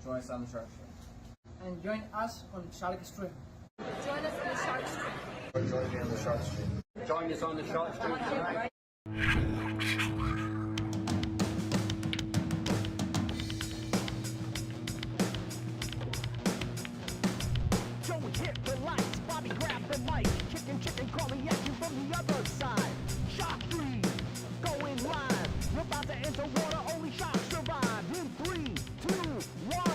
Join us on the Shark Stream. And join us on Shark Stream. Join us on the Shark Stream. Join me on the Shark Stream. Join us on the Shark Stream tonight. Joey hit the lights, Bobby grabbed the mic, chicken calling at you from the other side. Shark 3, going live. We're about to enter water, only sharks survive. In 3, 2, 1.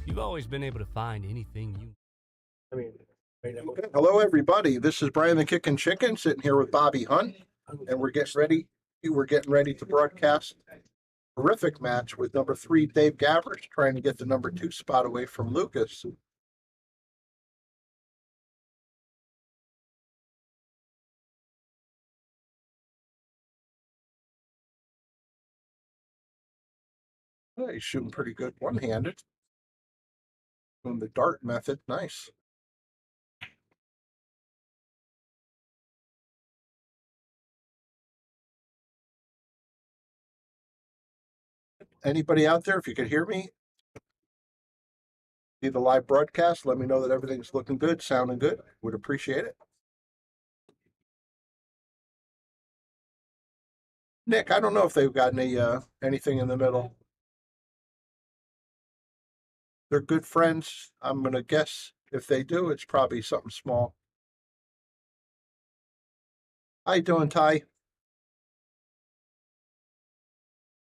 You've always been able to find anything you... Hello, everybody. This is Brian the Kickin' Chicken sitting here with Bobby Hunt, and we're getting ready. We're getting ready to broadcast a terrific match with number 3 Dave Gavrish trying to get the number 2 spot away from Lukas. Well, he's shooting pretty good one-handed. Doing the dart method, nice. Anybody out there, if you could hear me, see the live broadcast, let me know that everything's looking good, sounding good. Would appreciate it. Nick, I don't know if they've got anything in the middle. They're good friends. I'm going to guess if they do, it's probably something small. How you doing, Ty?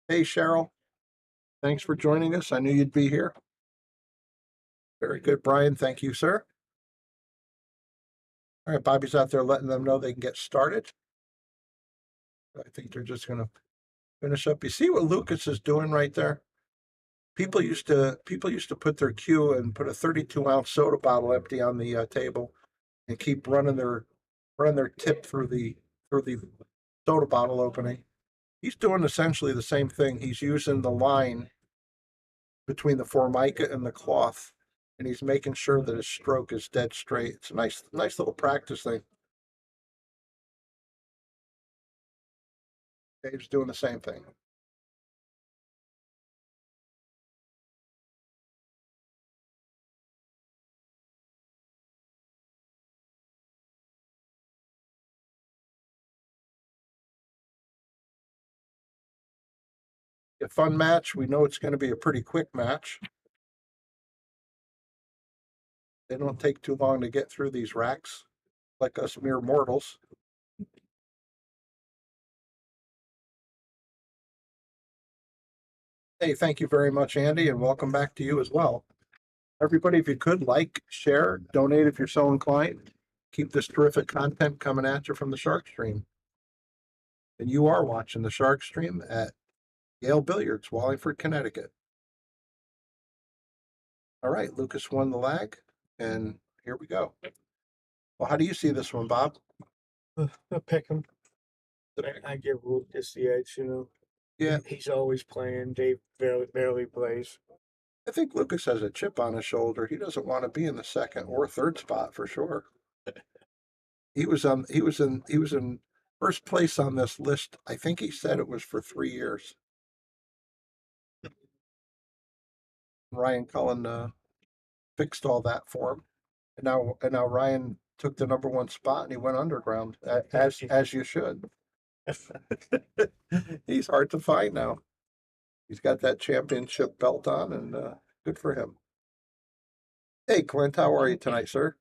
Hey, Cheryl. Thanks for joining us. I knew you'd be here. Very good, Brian. Thank you, sir. All right, Bobby's out there letting them know they can get started. I think they're just going to finish up. You see what Lukas is doing right there? People used to put their cue and put a 32-ounce soda bottle empty on the table and keep running their tip through the soda bottle opening. He's doing essentially the same thing. He's using the line between the formica and the cloth, and he's making sure that his stroke is dead straight. It's a nice little practice thing. Dave's doing the same thing. A fun match. We know it's going to be a pretty quick match. They don't take too long to get through these racks, like us mere mortals. Hey, thank you very much, Andy, and welcome back to you as well. Everybody, if you could, like, share, donate if you're so inclined. Keep this terrific content coming at you from the Shark Stream. And you are watching the Shark Stream at Yale Billiards, Wallingford, Connecticut. All right, Lukas won the lag, and here we go. Well, how do you see this one, Bob? I pick him. I give Lukas the edge, Yeah. He's always playing. Dave barely plays. I think Lukas has a chip on his shoulder. He doesn't want to be in the second or third spot for sure. He was in first place on this list. I think he said it was for 3 years. Ryan Cullen fixed all that for him, and now Ryan took the number one spot and he went underground, as you should. He's hard to find now. He's got that championship belt on, and good for him. Hey, Clint, how are you tonight, sir?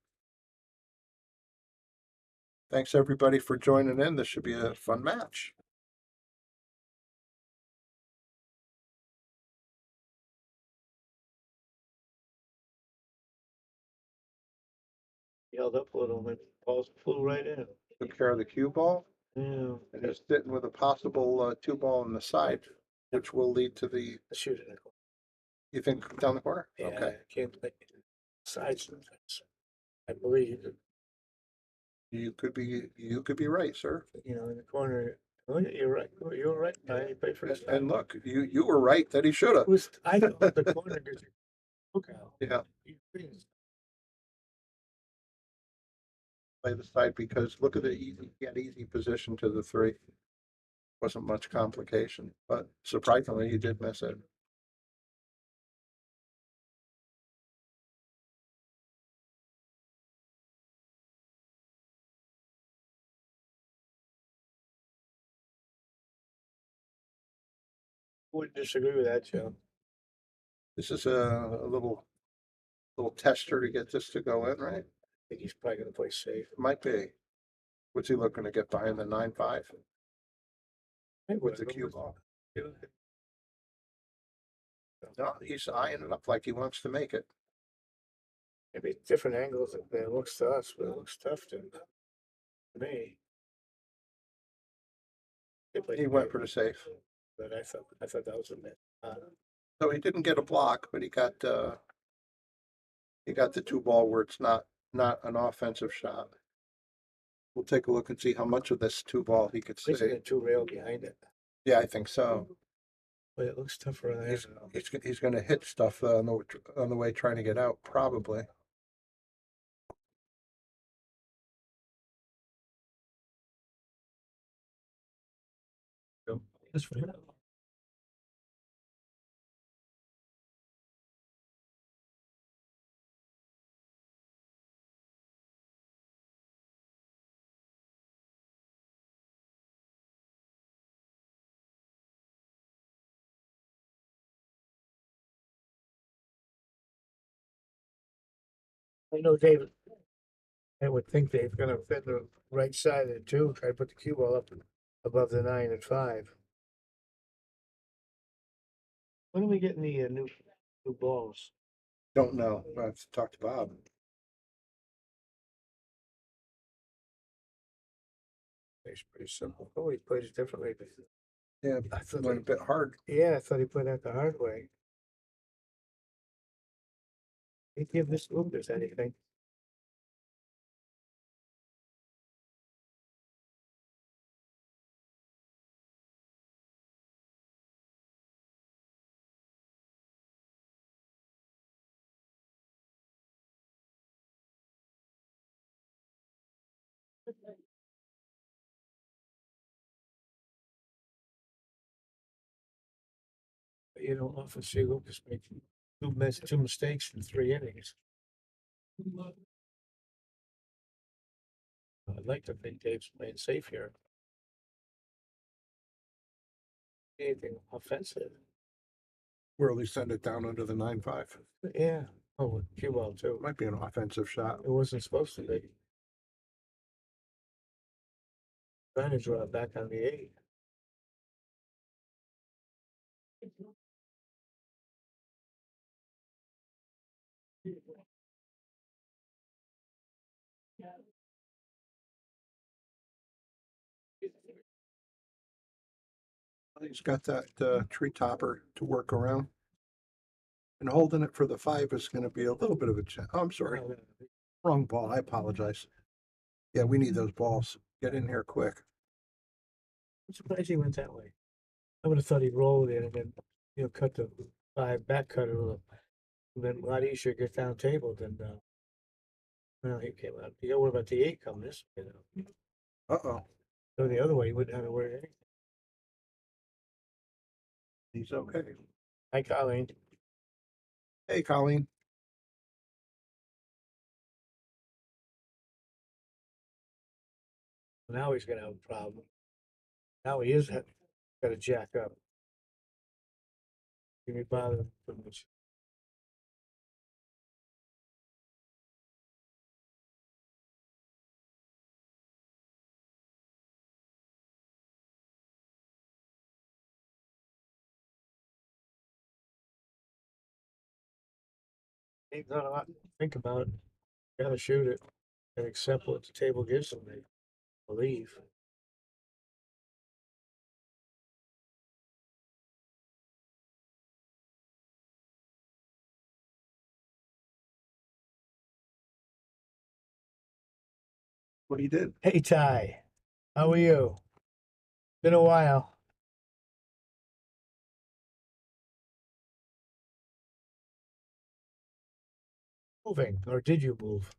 Thanks everybody for joining in. This should be a fun match. Held up a little and balls flew right in. Took care of the cue ball Yeah. and is sitting with a possible two ball on the side, which will lead to the, Shoot it. you think, down the corner? Yeah, Okay. I can't make sides and things. I believe, You could be right, sir. you know, in the corner. Oh, yeah, you're right. You're right. I paid for this. And look, you were right that he should have. I thought the corner gives you look out. Yeah, You freeze. play the side because look at the easy, he had easy position to the three. Wasn't much complication, but surprisingly, he did miss it. Wouldn't disagree with that, Joe. This is a little tester to get this to go in, right? I think he's probably gonna play safe. Might be. What's he looking to get by in the 9-5 Hey, with the cue ball? Yeah. No, he's eyeing it up like he wants to make it. Maybe different angles than it looks to us, but it looks tough to me. He went for the safe. But I thought that was a myth. So he didn't get a block, but he got the two ball where it's not an offensive shot. We'll take a look and see how much of this two ball he could He's see. got two rail behind it, Yeah, I think so. but it looks tougher on He's there. he's going to hit stuff on the way trying to get out, probably. That's for him. I know David. I would think Dave's gonna fit the right side of it too. Try to put the cue ball up above the 9 and 5. When are we getting the new balls? Don't know. I have to talk to Bob. It's pretty simple. Oh, he plays it differently. Yeah, I I thought went a bit hard. Yeah, I thought he played that the hard way. He give this Lucas anything. But you don't often see Lucas make two mistakes in 3 innings. I'd like to think Dave's playing safe here. Anything offensive? Or at least send it down under the 9-5. Yeah. Oh, with cue ball too. Might be an offensive shot. It wasn't supposed to be. Trying to draw it back on the 8. He's got that tree topper to work around. And holding it for the 5 is going to be a little bit of a challenge. Oh, I'm sorry. Wrong ball. I apologize. Yeah, we need those balls. Get in here quick. I'm surprised he went that way. I would have thought he'd roll it and then, cut the 5 back cut a little. Been a lot easier to get down table than, well, he came out. You got to worry about the 8 coming this way, Uh-oh. Go the other way, he wouldn't have to worry anything. He's okay. Hi, Colleen. Hey, Colleen. Now he's gonna have a problem. Now he is got to jack up. Give me bother too much. Ain't not a lot to think about it. Gotta shoot it and accept what the table gives them. I believe. What he did. Hey Ty, how are you? Been a while. Moving, or did you move?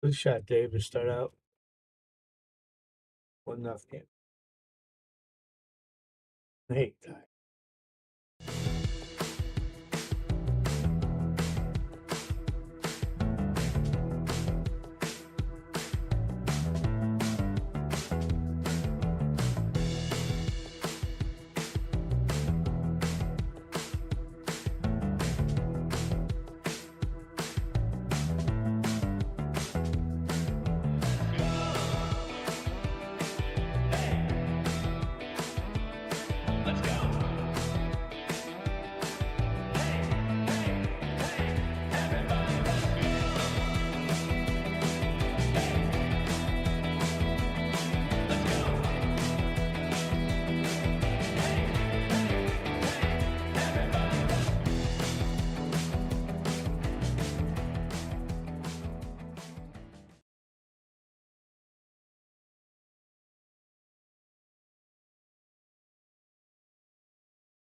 Good shot, Dave, to start out. 1-0. Hey Ty.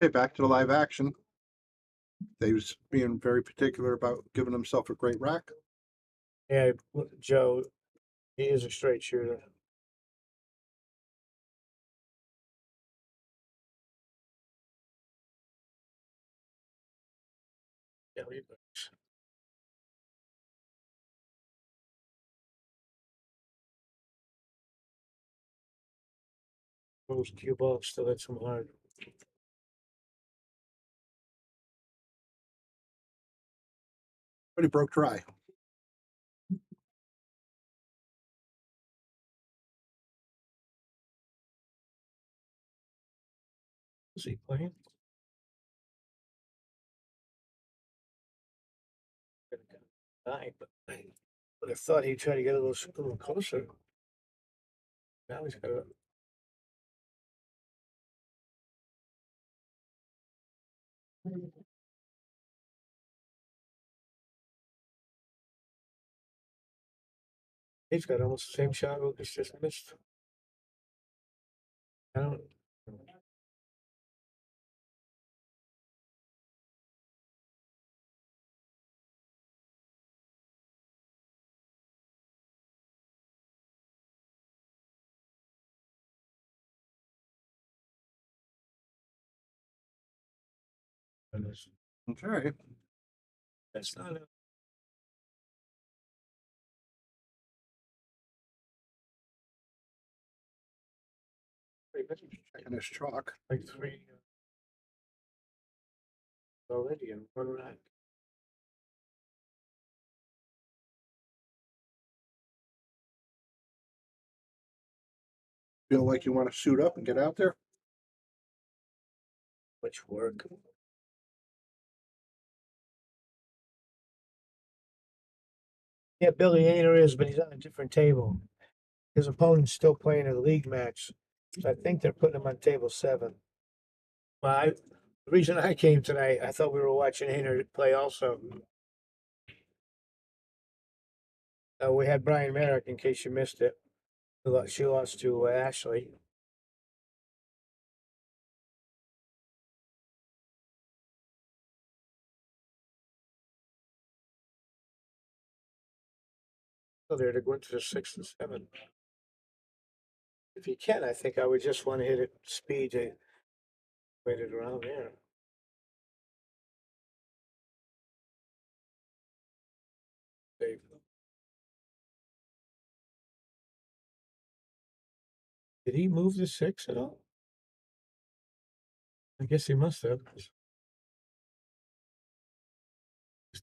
Okay, back to the live action. Dave's being very particular about giving himself a great rack. Yeah, Joe, he is a straight shooter. Yeah, he works. Those cue balls still hit some hard. But he broke dry. Is he playing? Nine, but I would have thought he'd try to get a little closer. Now he's got a. He's got almost the same shot Lucas just missed. I don't. Okay. That's not a. Checking his chalk. Like three already in one rack. Feel like you want to suit up and get out there? Much work. Yeah, Billy Ainer is, but he's on a different table. His opponent's still playing a league match. So I think they're putting him on table 7. Well, the reason I came tonight, I thought we were watching Ainer play also. We had Brian Merrick, in case you missed it. She lost to Ashley. So they're going to the 6 and 7. If you can, I think I would just want to hit it speed to wait it around there. Dave. Did he move the 6 at all? I guess he must have. 'Cause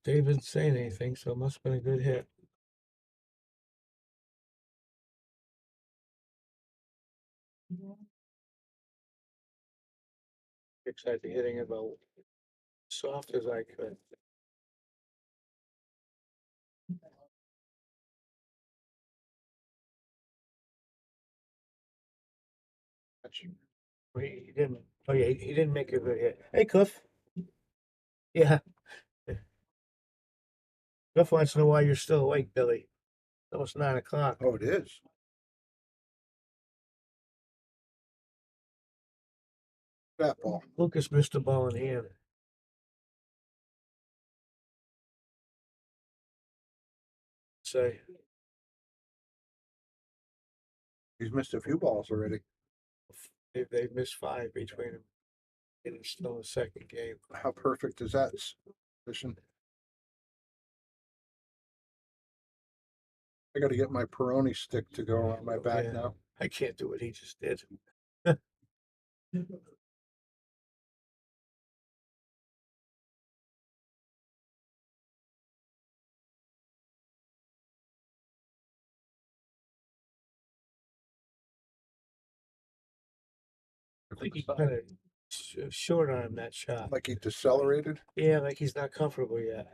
Dave didn't say anything, so it must have been a good hit. Excited hitting it about soft as I could. He didn't. Oh yeah, he didn't make a good hit. Hey, Cliff. Yeah, Cliff wants to know why you're still awake, Billy. It's almost 9 o'clock. Oh, it is. That ball. Lucas missed the ball in hand. Say, He's missed a few balls already. they missed 5 between them. And it's still the second game. How perfect is that position? I got to get my Peroni stick to go around my back Yeah. now. I can't do what he just did. I think he kind of short on that shot. Like he decelerated. Yeah, like he's not comfortable yet.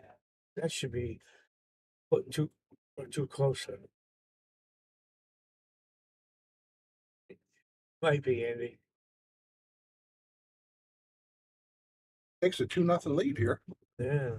That should be put too closer. Might be, Andy. Takes a 2-0 lead here. Yeah.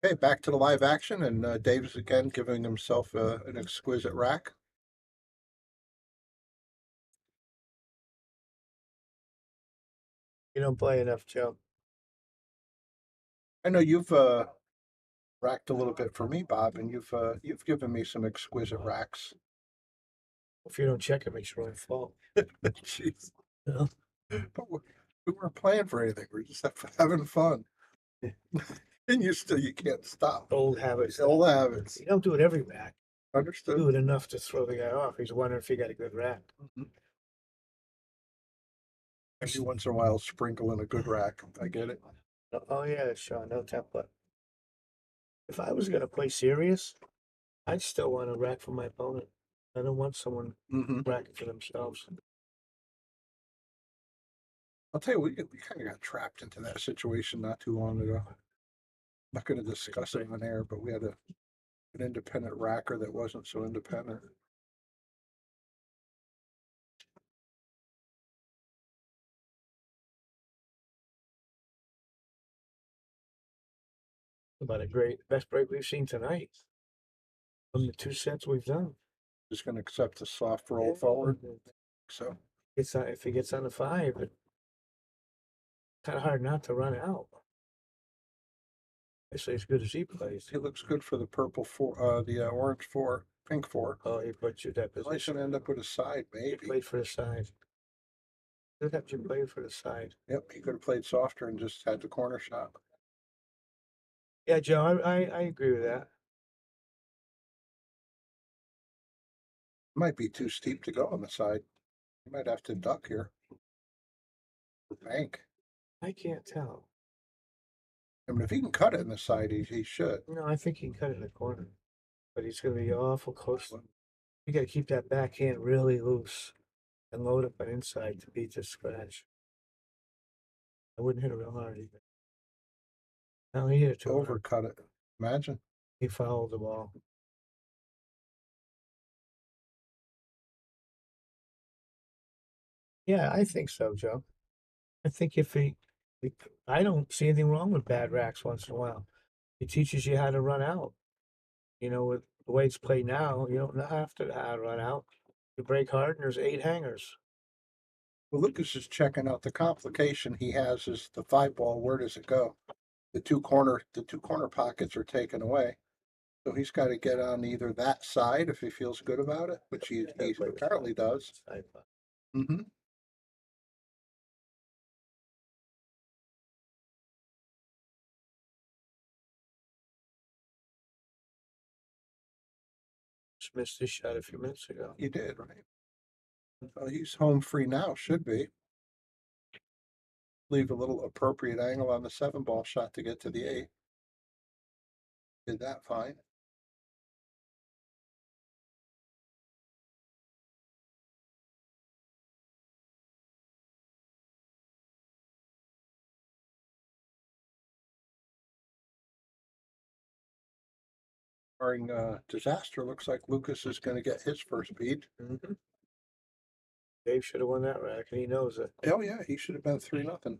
Okay, back to the live action, and Dave's again giving himself an exquisite rack. You don't play enough, Joe. I know you've racked a little bit for me, Bob, and you've given me some exquisite racks. If you don't check it, makes your own fault. Jeez. Yeah. But we weren't playing for anything. We're just having fun. And you can't stop. Old habits. Old habits. You don't do it every rack. Understood. Do it enough to throw the guy off. He's wondering if he got a good rack. Every once in a while, sprinkle in a good rack. I get it. Oh yeah, Sean, no template. If I was gonna play serious, I'd still want a rack for my opponent. I don't want someone Mm-hmm. racking for themselves. I'll tell you, we kind of got trapped into that situation not too long ago. I'm not going to discuss it on air, but we had an independent racker that wasn't so independent. About a great best break we've seen tonight. From the 2 sets we've done. Just going to accept a soft roll forward. So If he gets on the 5, it's kind of hard not to run out. Especially as good as he plays. he looks good for the purple 4, the orange 4, pink 4. Oh, he put you that I should position. end up with a side, He maybe. played for the side. Could have you play for the side. Yep, he could have played softer and just had the corner shot. Yeah, Joe, I agree with that. Might be too steep to go on the side. You might have to duck here. Bank. I can't tell. I mean, if he can cut it in the side, he should. No, I think he can cut it in the corner. But he's going to be awful close. You got to keep that backhand really loose and load up on inside to beat the scratch. I wouldn't hit it real hard either. No, he hit it too hard. Overcut it. Imagine. He fouled the ball. Yeah, I think so, Joe. I think I don't see anything wrong with bad racks once in a while. It teaches you how to run out. You know, with the way it's played now, you don't have to how to run out. You break hard and there's 8 hangers. Well, Lucas is checking out the complication he has is the 5-ball. Where does it go? The two corner pockets are taken away. So he's got to get on either that side if he feels good about it, which he apparently does. Mm-hmm. Just missed his shot a few minutes ago. He did, right? He's home free now, should be. Leave a little appropriate angle on the 7-ball shot to get to the 8. Did that fine. Barring disaster, looks like Lucas is going to get his first beat. Mm-hmm. Dave should have won that rack, and he knows it. Oh yeah, he should have been 3-0.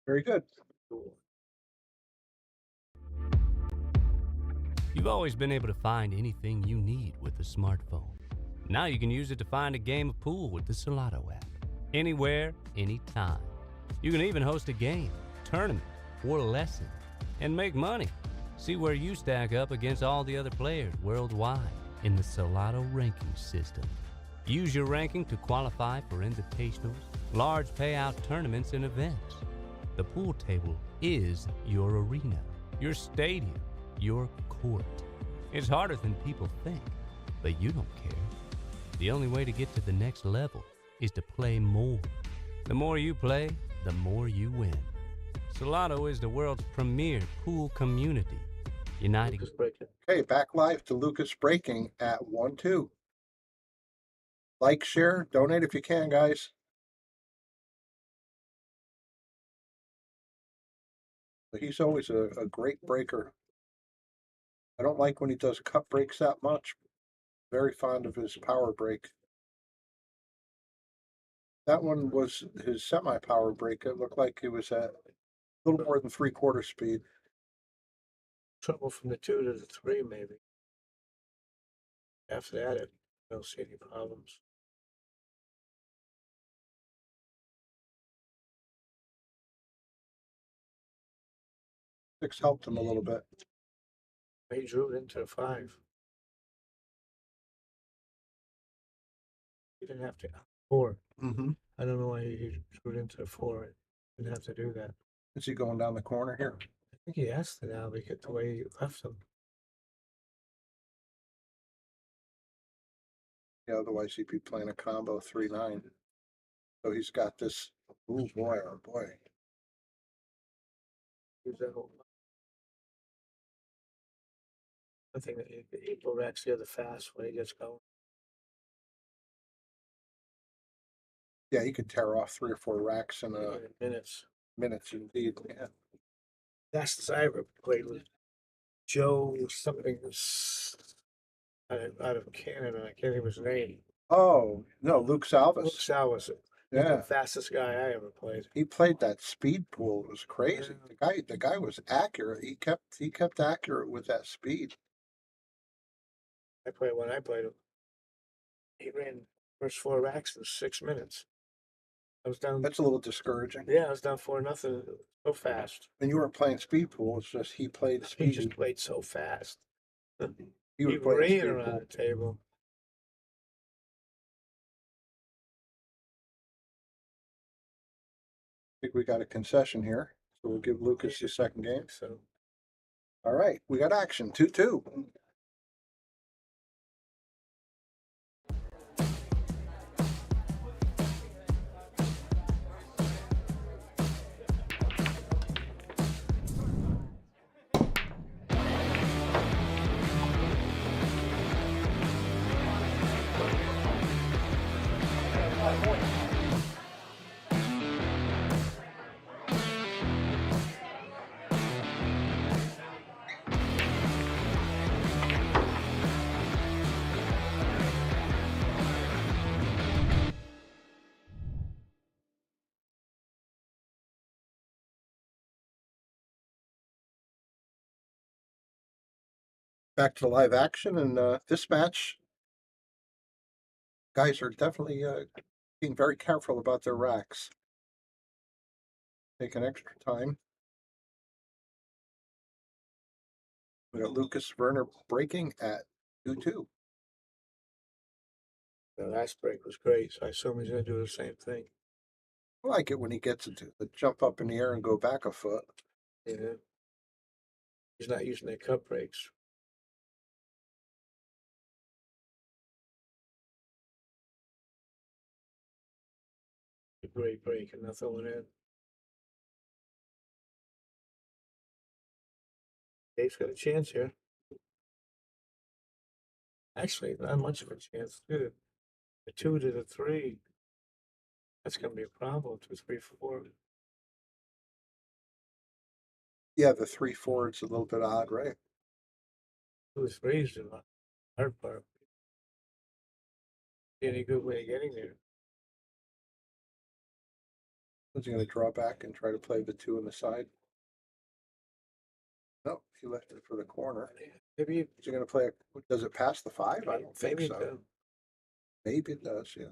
Very good. You've always been able to find anything you need with a smartphone. Now you can use it to find a game of pool with the Solado app. Anywhere, anytime. You can even host a game, tournament, or lesson, and make money. See where you stack up against all the other players worldwide in the Solado ranking system. Use your ranking to qualify for invitationals, large payout tournaments, and events. The pool table is your arena, your stadium, your court. It's harder than people think, but you don't care. The only way to get to the next level is to play more. The more you play, the more you win. Solado is the world's premier pool community, uniting. Okay, back live to Lucas breaking at 1-2. Like, share, donate if you can, guys. But he's always a great breaker. I don't like when he does cut breaks that much. Very fond of his power break. That one was his semi-power break. It looked like he was at a little more than 3/4 speed. Trouble from the 2 to the 3, maybe. After that, I don't see any problems. Six helped him a little bit. He drew it into the 5. He didn't have to. 4. Mm-hmm. I don't know why he drew it into the 4. He didn't have to do that. Is he going down the corner here? I think he has to now because the way he left him. Yeah, otherwise he'd be playing a combo 3-9. So he's got this. Oh boy, oh boy. Use that whole. I think that April racks the other fast when he gets going. Yeah, he could tear off 3 or 4 racks in Minutes. minutes indeed. Yeah. Fastest I ever played with Joe something out of Canada. I can't think of his name. Oh no, Luke Salvis. Luke Salvis. Yeah, The fastest guy I ever played. he played that speed pool. It was crazy. The guy was accurate. He kept accurate with that speed. When I played him. He ran first 4 racks in 6 minutes. I was down. That's a little discouraging. Yeah, I was down 4-0 so fast. And you weren't playing speed pool. It's just he played He speed. just played so fast. He was He playing ran speed around pool. the table. I think we got a concession here, so we'll give Lucas his second game. So All right, we got action. 2-2. Back to live action, and this match, guys are definitely being very careful about their racks. Taking extra time. We got Lukas Verner breaking at 2-2. The last break was great, so I assume he's going to do the same thing. I like it when he gets it to jump up in the air and go back a foot. Yeah. He's not using their cup breaks. A great break and nothing went in. Dave's got a chance here. Actually, not much of a chance. Look at the 2 to the 3. That's going to be a problem. 2, 3, 4. Yeah, the 3-4, it's a little bit odd, right? 2 to 3 is the hard part. Any good way of getting there? Was he going to draw back and try to play the 2 on the side? No, he left it for the corner. Maybe, Is he going to play? Does it pass the 5? I don't think maybe so. it does. Maybe it does, yeah.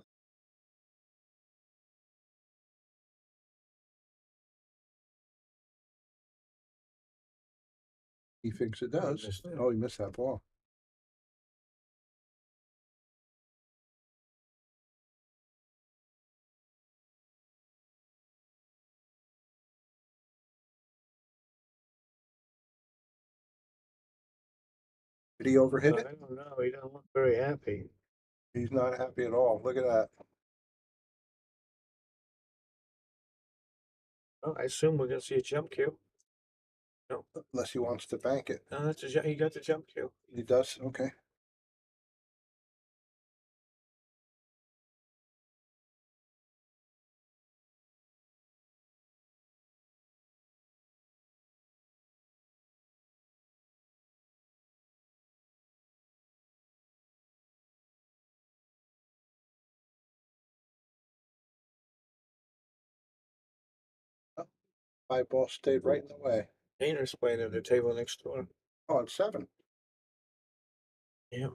He thinks it does. missed it. Oh, he missed that ball. Did he overhit I it? don't know. He doesn't look very happy. He's not happy at all. Look at that. Well, I assume we're going to see a jump cue. No, Unless he wants to bank it. no, that's he got the jump cue. He does? Okay. Oh, 5 ball stayed right in the way. Painter's playing at the table next door. Oh, it's 7. Yeah.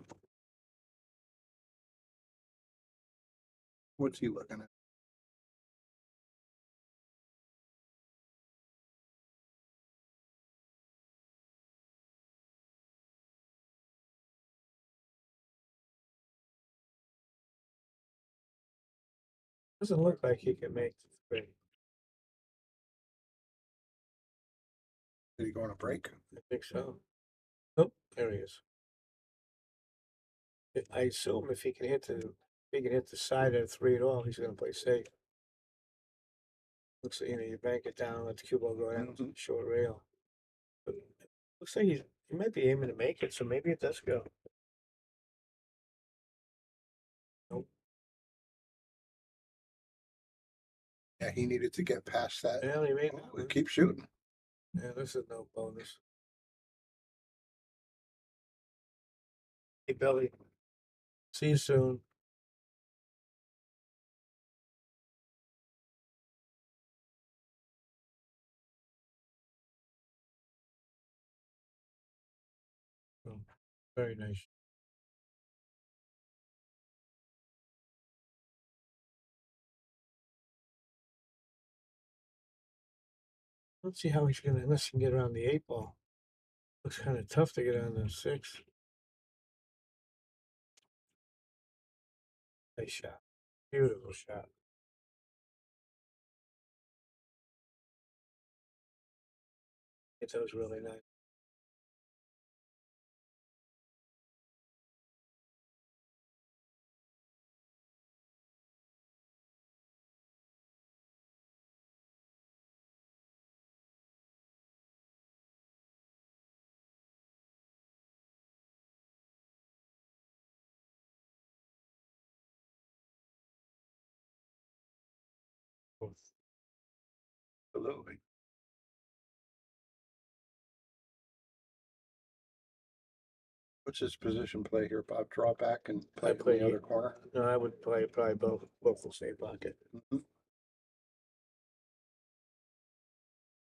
What's he looking at? Doesn't look like he can make the 3. Did he go on a break? I think so. Oh, there he is. I assume if he can hit the side of the 3 at all, he's going to play safe. Looks like you bank it down, let the cue ball go down to the short rail. But looks like he might be aiming to make it, so maybe it does go. Nope. Yeah, he needed to get past that. Yeah, he made Oh, that. keep shooting. Yeah, this is no bonus. Hey, Billy. See you soon. Oh, very nice. Let's see how he's gonna, unless he can get around the 8 ball. Looks kind of tough to get on the 6. Nice shot. Beautiful shot. It was really nice. Absolutely. What's his position play here, Bob? Draw back and play from the other corner? No, I would play probably both the same pocket. Mhm.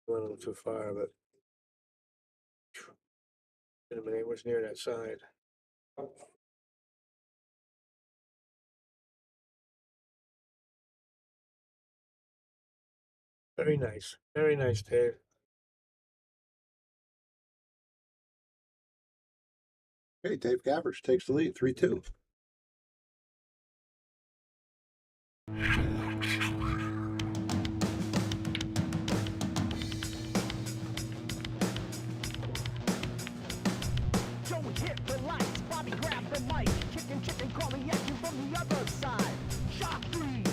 Went a little too far, but It was near that side. Very nice. Very nice, Dave. Okay, Dave Gavrish takes the lead, 3-2. Joey hit the lights, Bobby grabbed the mic. Chicken calling at you from the other side. Shock freeze,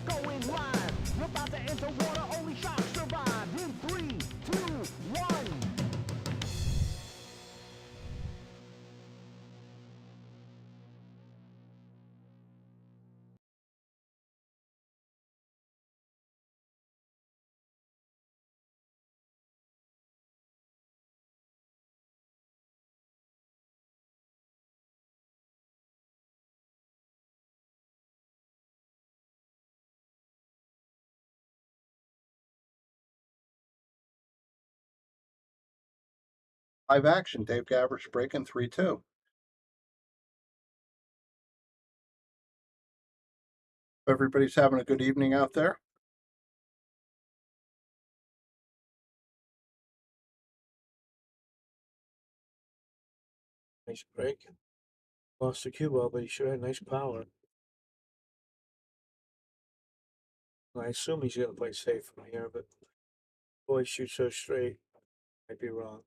going live. You're about to enter water, only sharks survive. In 3, 2, 1. Live action, Dave Gavrish breaking 3-2. Everybody's having a good evening out there. Nice break. Lost the cue ball, but he sure had nice power. I assume he's going to play safe from here, but boy, shoots so straight. Might be wrong.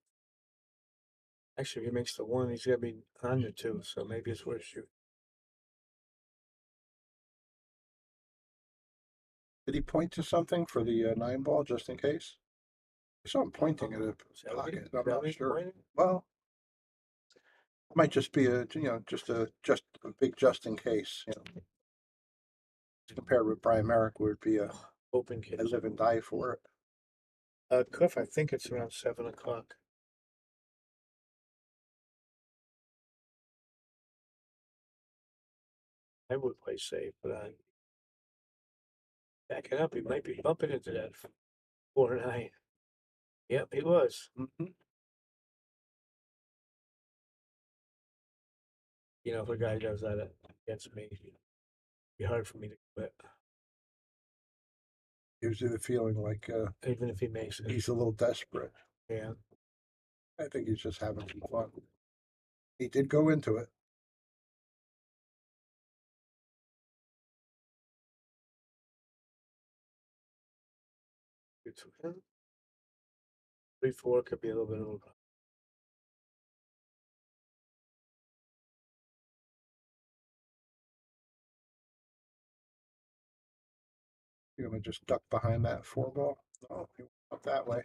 Actually, if he makes the 1, he's going to be on the 2, so maybe it's worth shooting. Did he point to something for the 9 ball just in case? I saw him pointing at a pocket. I'm not sure. Well, it might just be a just a big just in case. Compared with Brian Merrick, would be a Open case. I live and die for it. Cliff, I think it's around 7 o'clock. I would play safe, but I'm backing up. He might be bumping into that 4-9. Yep, he was. Mm-hmm. You know, if a guy does that against me, it'd be hard for me to quit. Gives you the feeling like Even if he makes it. he's a little desperate. Yeah. I think he's just having some fun. He did go into it. Good to him. 3-4 could be a little bit over. You're gonna just duck behind that 4 ball. Oh, he went up that way.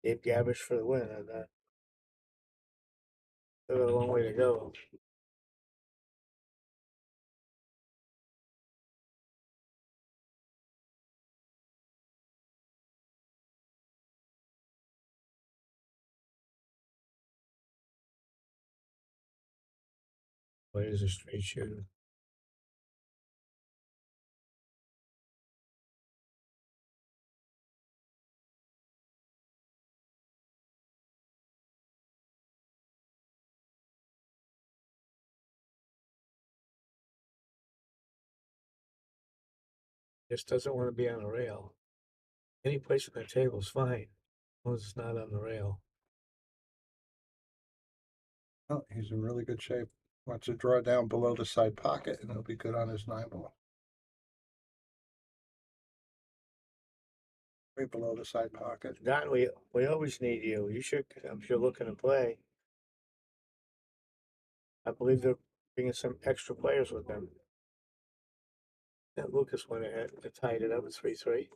Dave Gavrish for the win on that. Still got a long way to go. But it is a straight shooter. Just doesn't want to be on a rail. Any place on the table is fine, as long as it's not on the rail. Oh, he's in really good shape. Wants to draw down below the side pocket, and it'll be good on his 9 ball. Right below the side pocket. Don, we always need you. You should, I'm sure, looking to play. I believe they're bringing some extra players with them. That Lukas went ahead and tied it up at 3-3.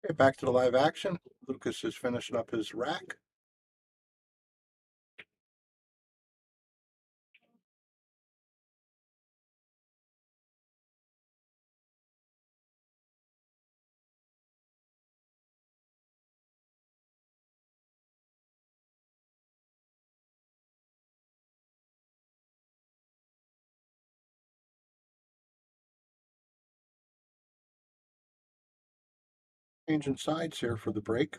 Okay, back to the live action. Lucas is finishing up his rack. Changing sides here for the break.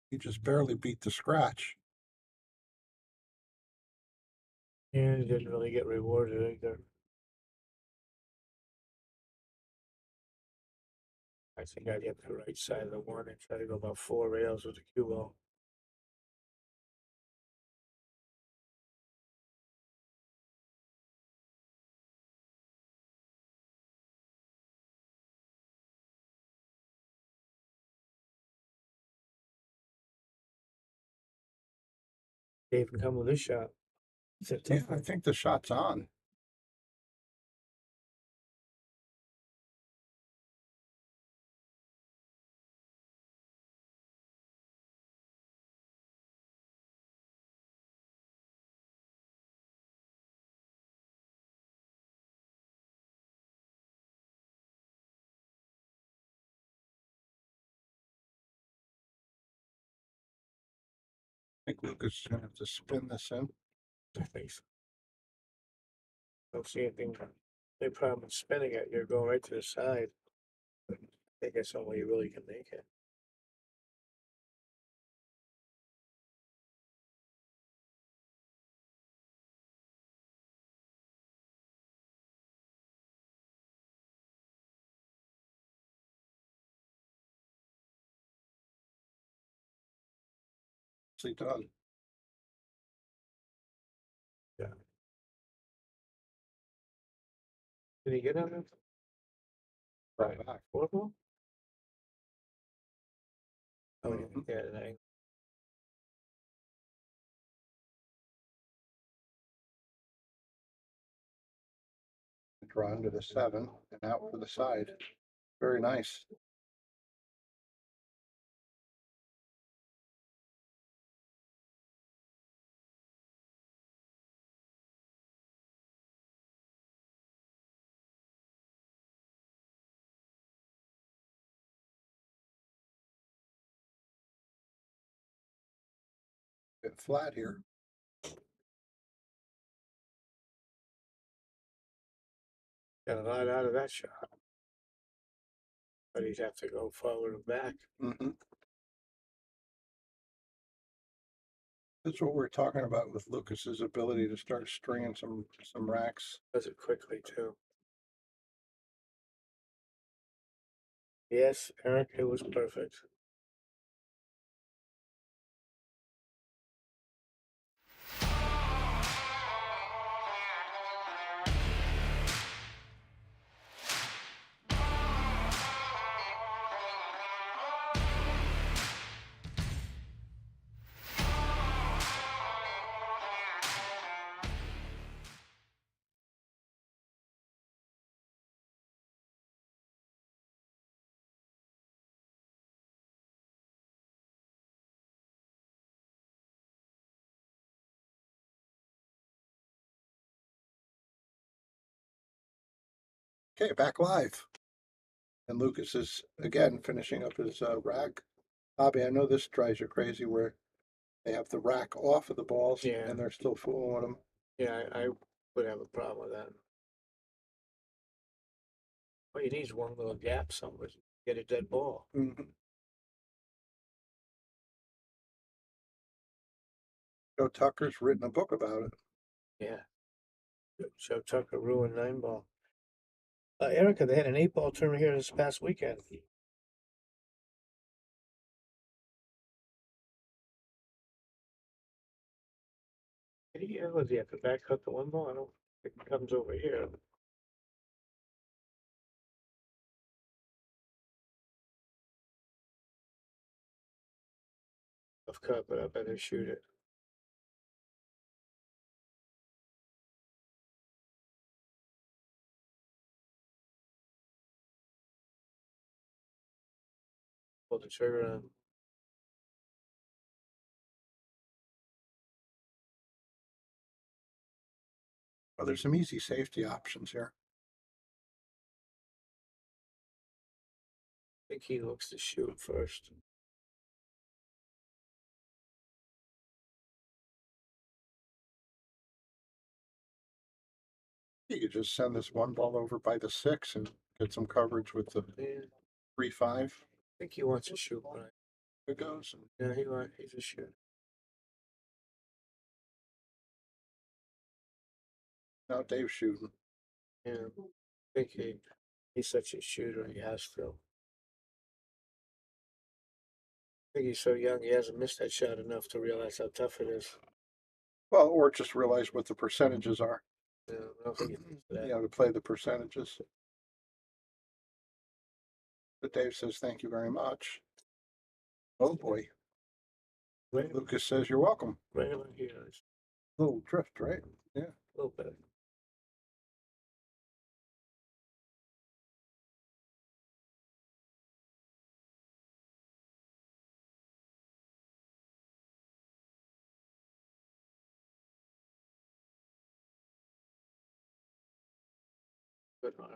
He just barely beat the scratch. And he didn't really get rewarded either. I think I'd hit the right side of the one and try to go about 4 rails with the cue ball. Dave can come with this shot. It's a Yeah, tough I one. think the shot's on. I think Lucas is gonna have to spin this in. I think so. Don't see anything. Big problem with spinning it. You're going right to the side. But I think that's the only way you really can make it. Nicely done. Yeah. Did he get on it? Right back. 4 ball? Oh, Mhm. yeah, yeah. Drawn to the 7 and out for the side. Very nice. Bit flat here. Got a lot out of that shot. But he'd have to go forward and back. Mm-hmm. That's what we're talking about with Lucas's ability to start stringing some racks. Does it quickly too. Yes, Eric, it was perfect. Okay, back live. And Lucas is again finishing up his rack. Bobby, I know this drives you crazy where they have the rack off of the balls Yeah. and they're still fooling with them. Yeah, I would have a problem with that. All you need is one little gap somewhere to get a dead ball. Mm-hmm. Joe Tucker's written a book about it. Yeah. Joe Tucker ruined 9 ball. Erica, they had an 8 ball tournament here this past weekend. Was he have to back cut the 1 ball? I don't think it comes over here. Tough cut, but I better shoot it. Pull the trigger on. Well, there's some easy safety options here. I think he looks to shoot first. You could just send this one ball over by the 6 and get some coverage with the Yeah, 3-5. I think he wants to shoot, right? It goes. Yeah, he's a shooter. Now Dave's shooting. Yeah, I think he's such a shooter. He has to. I think he's so young. He hasn't missed that shot enough to realize how tough it is. Well, or just realize what the percentages are. Yeah, I don't think he thinks that. You know, to play the percentages. But Dave says, thank you very much. Oh boy. Right, Lucas says, you're welcome. right about here. It's Little drift, right? Yeah. a little bit. Good one.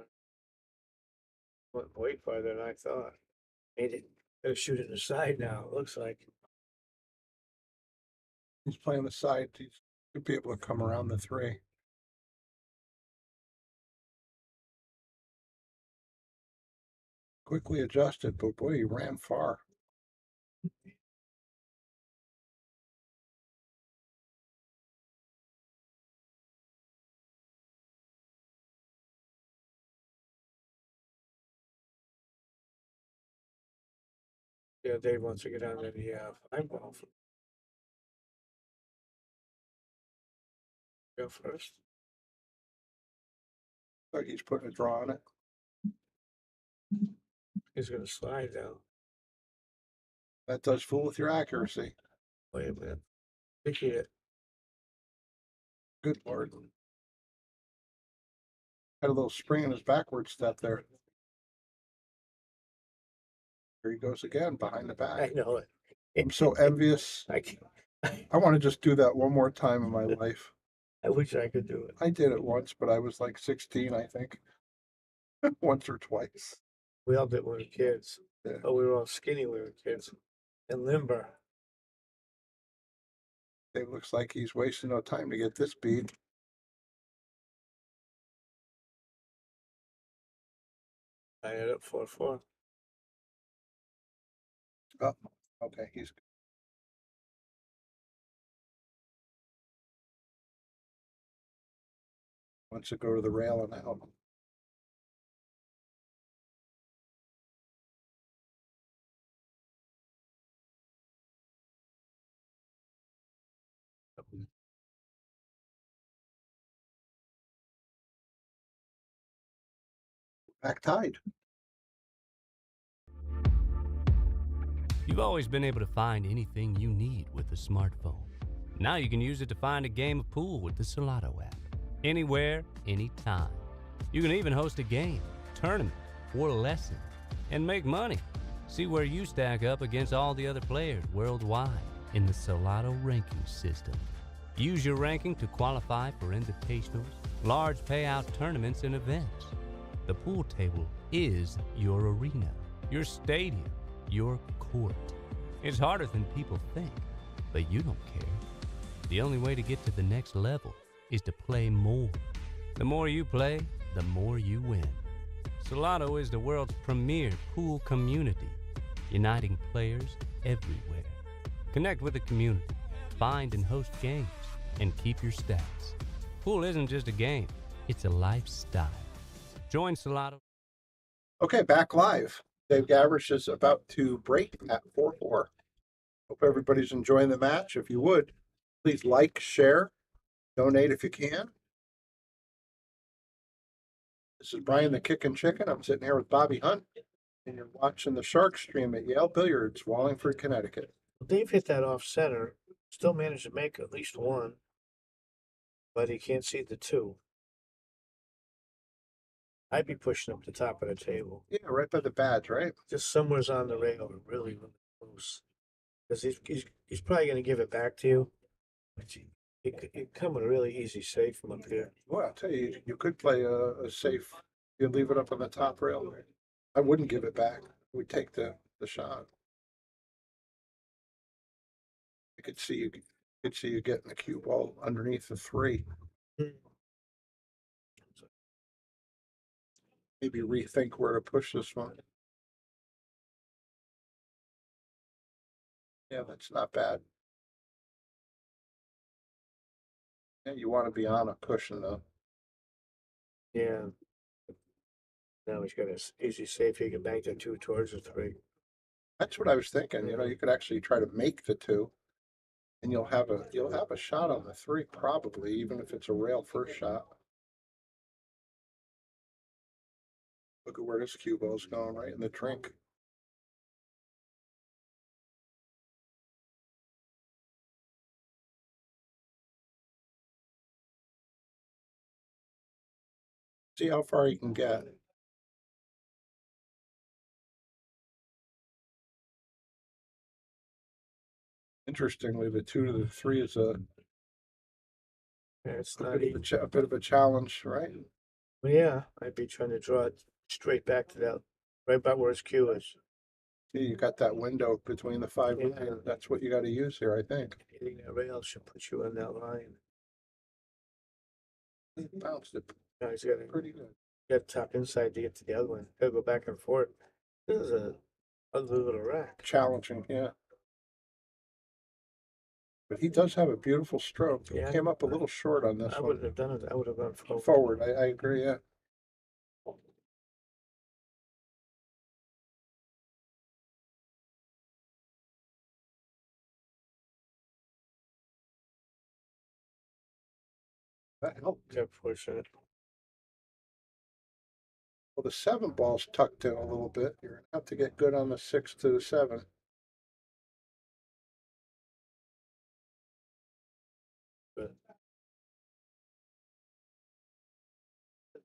Went way farther than I thought. Made it. Gotta shoot it aside now. It looks like. He's playing the side. He should be able to come around the 3. Quickly adjusted, but boy, he ran far. Yeah, Dave wants to get on to the 5-ball. Go first. Like he's putting a draw on it. He's gonna slide down. That does fool with your accuracy. Wait a minute. Big hit. Good Lord. Had a little spring in his backward step there. Here he goes again behind the I back. know it. I'm so envious. I can't. I want to just do that one more time in my life. I wish I could do it. I did it once, but I was like 16, I think. Once or twice. We all did when we were kids. Yeah. Oh, we were all skinny when we were kids. And limber. It looks like he's wasting no time to get this bead. I ended up 4-4. Oh, okay, he's wants to go to the rail and out. Back tied. You've always been able to find anything you need with a smartphone. Now you can use it to find a game of pool with the Solato app. Anywhere, anytime. You can even host a game, tournament, or lesson, and make money. See where you stack up against all the other players worldwide in the Solato ranking system. Use your ranking to qualify for invitationals, large payout tournaments, and events. The pool table is your arena, your stadium, your court. It's harder than people think, but you don't care. The only way to get to the next level is to play more. The more you play, the more you win. Solato is the world's premier pool community, uniting players everywhere. Connect with the community, find and host games, and keep your stats. Pool isn't just a game, it's a lifestyle. Join Solato. Okay, back live. Dave Gavrish is about to break at 4-4. Hope everybody's enjoying the match. If you would, please like, share, donate if you can. This is Brian the Kickin' Chicken. I'm sitting here with Bobby Hunt, and you're watching the Shark stream at Yale Billiards, Wallingford, Connecticut. Dave hit that off center. Still managed to make at least one. But he can't see the 2. I'd be pushing up the top of the table. Yeah, right by the badge, right? Just somewhere's on the rail, really close. Because he's probably going to give it back to you. But you come with a really easy save from up here. Well, I'll tell you, you could play a safe. You leave it up on the top rail. I wouldn't give it back. We'd take the shot. I could see you getting the cue ball underneath the 3. Maybe rethink where to push this one. Yeah, that's not bad. Yeah, you want to be on a cushion though. Yeah. Now he's got an easy save. He can bank the 2 towards the 3. That's what I was thinking. You know, you could actually try to make the 2, and you'll have a shot on the 3 probably, even if it's a rail first shot. Look at where this cue ball's going, right in the trink. See how far you can get. Interestingly, the 2 to the 3 is a Yeah, it's a not bit of easy. a bit of a challenge, right? Well, yeah, I'd be trying to draw it straight back to that, right about where his cue is. See, you got that window between the 5 and Yeah. 9. That's what you got to use here, I think. Hitting that rail should put you in that line. He bounced it Now he's got to pretty good. get top inside to get to the other one. Gotta go back and forth. This is a ugly little rack. Challenging, yeah. But he does have a beautiful stroke. He Yeah. came up a little short on this I one. wouldn't have done it. I would have gone forward. Forward, I agree, yeah. That helped. Unfortunate. Well, the 7 ball's tucked in a little bit. You're gonna have to get good on the 6 to the 7. But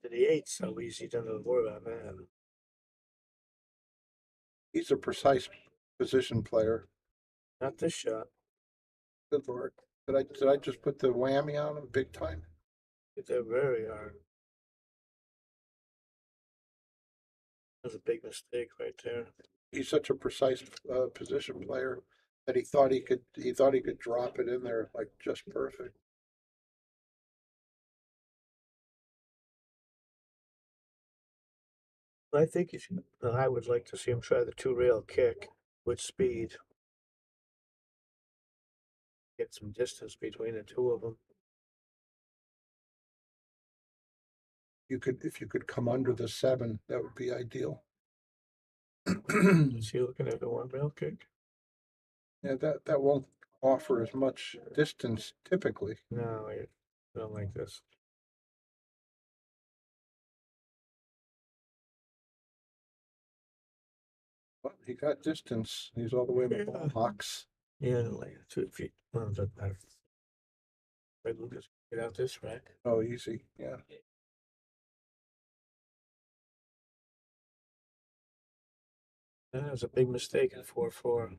to the 8, so easy. Don't know more about that. He's a precise position player. Not this shot. Good lord. Did I just put the whammy on him big time? They're very hard. That's a big mistake right there. He's such a precise position player that he thought he could drop it in there like just perfect. I think you should. I would like to see him try the 2 rail kick with speed. Get some distance between the 2 of them. If you could come under the 7, that would be ideal. Is he looking at the 1 rail kick? Yeah, that won't offer as much distance typically. No, I don't like this. But he got distance. He's all the way in the ball box. Yeah, like 2 feet. Well, it doesn't matter. Right, Lucas, get out this rack. Oh, easy. Yeah. That was a big mistake in 4-4.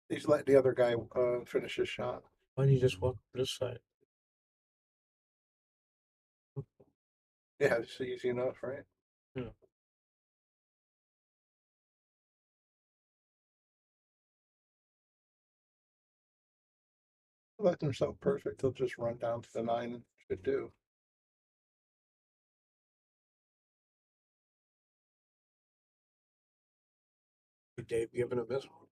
He's letting the other guy finish his shot. Why don't you just walk this side? Yeah, it's easy enough, right? Yeah. Let himself perfect. He'll just run down to the 9 and should do. Dave giving him this one.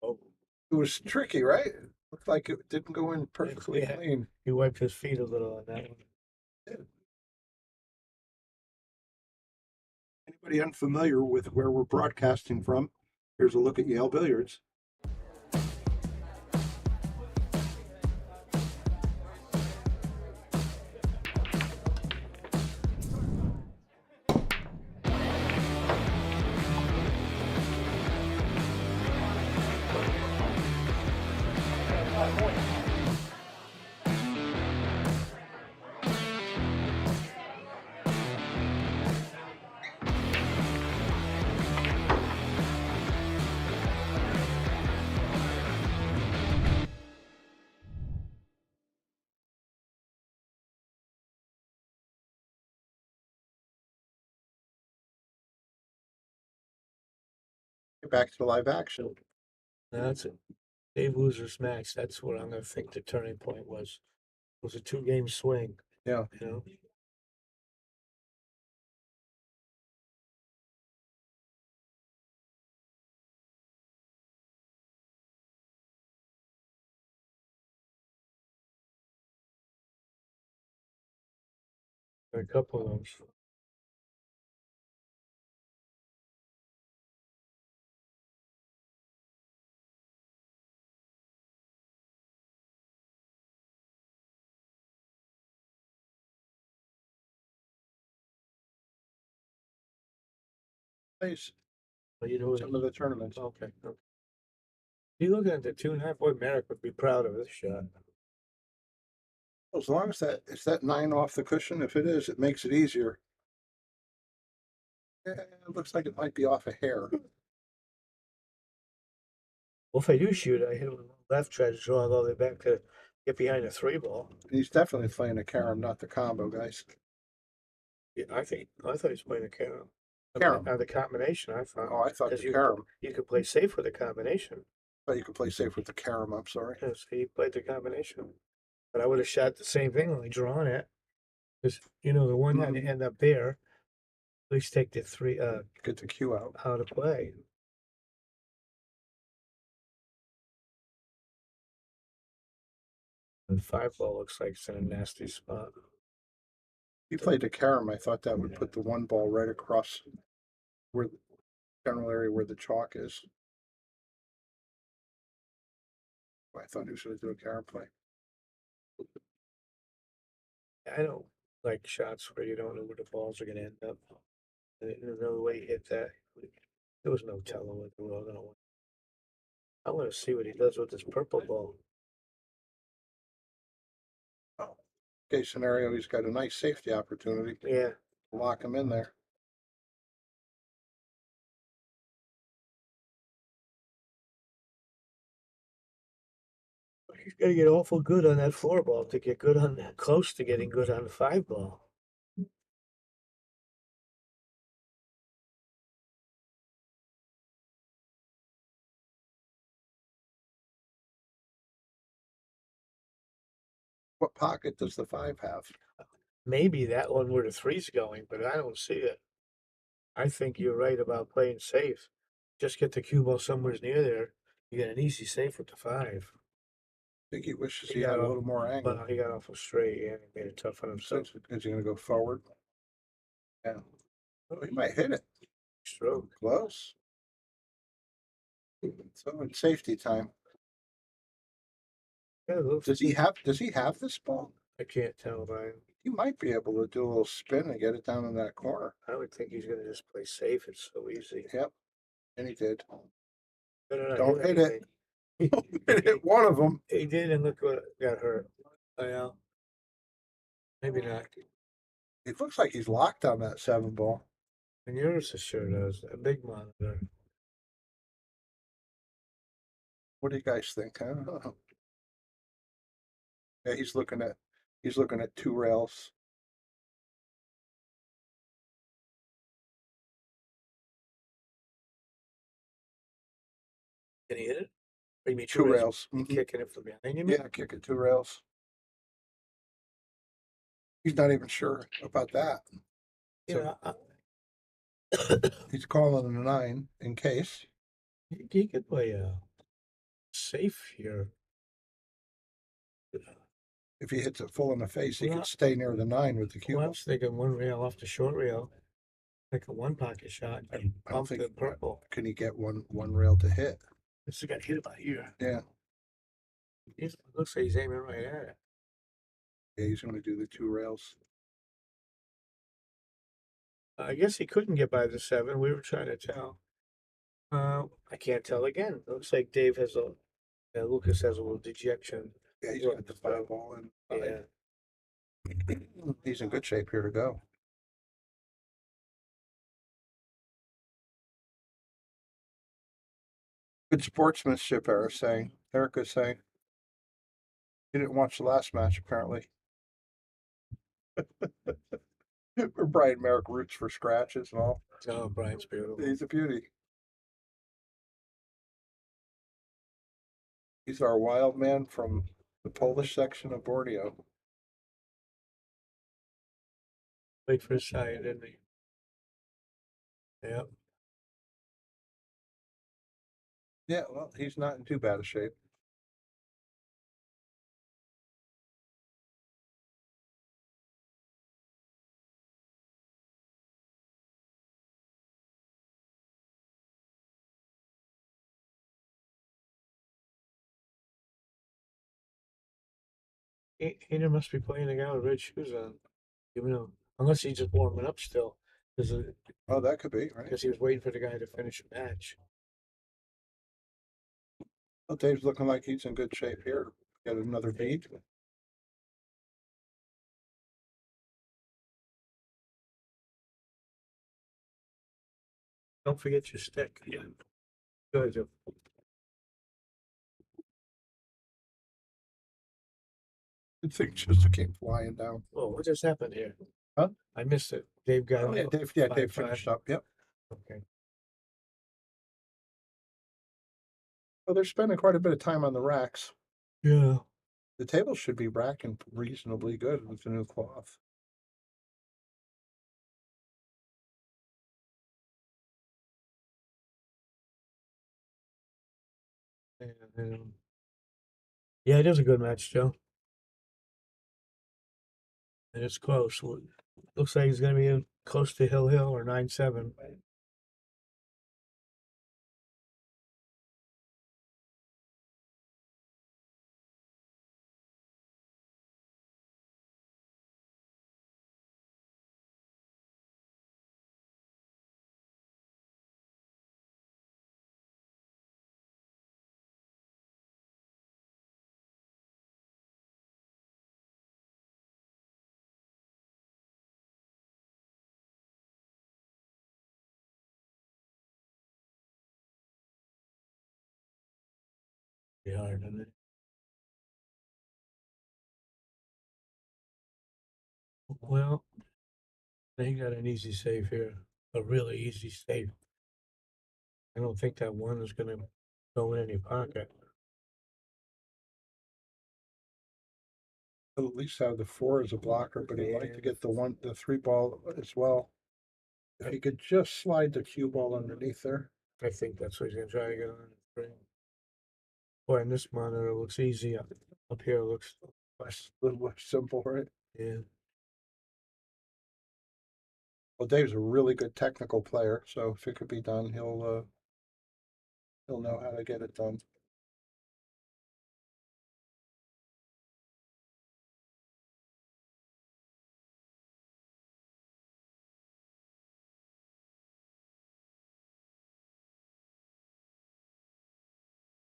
Oh, It was tricky, right? Looked like it didn't go in perfectly Yeah. clean. he wiped his feet a little on that one. Pretty unfamiliar with where we're broadcasting from, here's a look at Yale Billiards. Get back to live action. That's it. Dave Losers match. That's what I'm gonna think the turning point was. It was a 2-game swing. Yeah. You know. A couple of those. Place But you know, some of the tournaments. okay. You looking at the 2.5, boy, Merrick would be proud of this shot. As long as it's that 9 off the cushion, if it is, it makes it easier. Yeah, it looks like it might be off a hair. Well, if I do shoot, I hit with left, try to draw all the way back to get behind a 3-ball. He's definitely playing a carom, not the combo, guys. Yeah, I thought he was playing a carom. Carom. The combination, I thought. Oh, I thought 'Cause the carom. You could play safe with a combination. I thought you could play safe with the carom, I'm sorry. Yeah, so he played the combination. But I would have shot the same thing, only drawn it. Because, you know, the one had to end up there. At least take the 3 Get the cue out. out of play. And 5-ball looks like it's in a nasty spot. He played the carom. I thought that would put the 1 ball right across where the general area where the chalk is. I thought he was going to do a carom play. I don't like shots where you don't know where the balls are going to end up. And there's no way he hit that. There was no telling what they were all going to win. I want to see what he does with this purple ball. Case scenario, he's got a nice safety opportunity. Yeah. Lock him in there. He's got to get awful good on that 4-ball to get good on close to getting good on the 5-ball. What pocket does the 5 have? Maybe that one where the 3's going, but I don't see it. I think you're right about playing safe. Just get the cue ball somewhere near there. You get an easy safe with the 5. I think he wishes He he had got a off- little more angle. But he got awful straight and he made it tough on So himself. is he going to go forward? Yeah. Oh, he might hit it. Stroke. Close. So it's safety time. Yeah, it looks, Does he have this ball? I can't tell by him. He might be able to do a little spin and get it down in that corner. I would think he's going to just play safe. It's so easy. Yep. And he did. Better not Don't hit it. anything. Hit one of them. He did, and look what got hurt. Yeah. Maybe not. It looks like he's locked on that 7 ball. And yours sure does. A big monitor. What do you guys think? Huh? Yeah, he's looking at 2 rails. Can he hit it? Or you mean 2 rails. Mhm. Kicking it from behind you? mean? Yeah, kick it 2 rails. He's not even sure about that. Yeah, He's calling it a 9 in case. he could play safe here. If he hits it full in the face, he Yeah. could stay near the 9 with the cue Well, I ball. was thinking 1 rail off the short rail. like a one pocket shot. I And don't bump think the purple. can he get one rail to hit? This got hit about here. Yeah, It looks like he's aiming right at it. yeah, he's going to do the 2 rails. I guess he couldn't get by the 7. We were trying to tell. I can't tell again. Looks like Dave has Lucas has a little dejection. Yeah, he's got the 5 ball in. Yeah. He's in good shape here to go. Good sportsmanship, Erica's saying. He didn't watch the last match, apparently. Where Brian Merrick roots for scratches and all. Oh, Brian's beautiful. He's a beauty. He's our wild man from the Polish section of Borneo. Played for his side, didn't he? Yep. Yeah, well, he's not in too bad a shape. Hader must be playing a guy with red shoes on. Even though, unless he's just warming up still. Oh, that could be, right? Because he was waiting for the guy to finish the match. Well, Dave's looking like he's in good shape here. Get another beat. Don't forget your stick. Yeah. Good. Good thing just came flying down. Oh, what just happened here? Huh? I missed it. Dave got Oh, yeah, Dave. Yeah, Dave finished up. Yep. Okay. Well, they're spending quite a bit of time on the racks. Yeah. The table should be racking reasonably good with the new cloth. Yeah, it is a good match, Joe. And it's close. Looks like he's going to be close to Hill or 9-7. Be hard, isn't it? Well, they got an easy save here. A really easy save. I don't think that one is going to go in any pocket. He'll at least have the 4 as a blocker, but he'd like to get the 3 ball as well. If he could just slide the cue ball underneath there. I think that's what he's going to try to get on. Boy, in this monitor, it looks easy. Up here, it looks A little more simple, right? yeah. Well, Dave's a really good technical player, so if it could be done, he'll know how to get it done.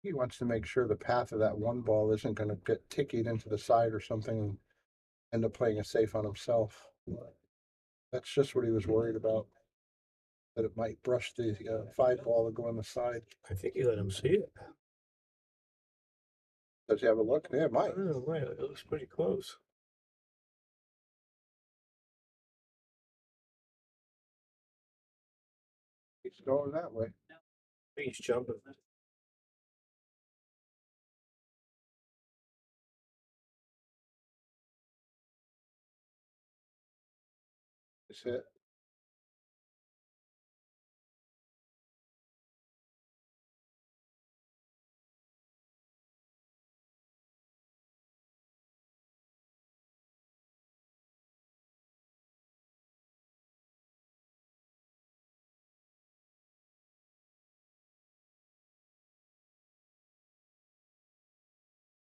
He wants to make sure the path of that 1 ball isn't going to get tickied into the side or something and end up playing a safe on himself. That's just what he was worried about. That it might brush the 5 ball and go on the side. I think you let him see it. Does he have a look? Yeah, it might. Oh, right. It looks pretty close. He's going that way. I think he's jumping. It's hit.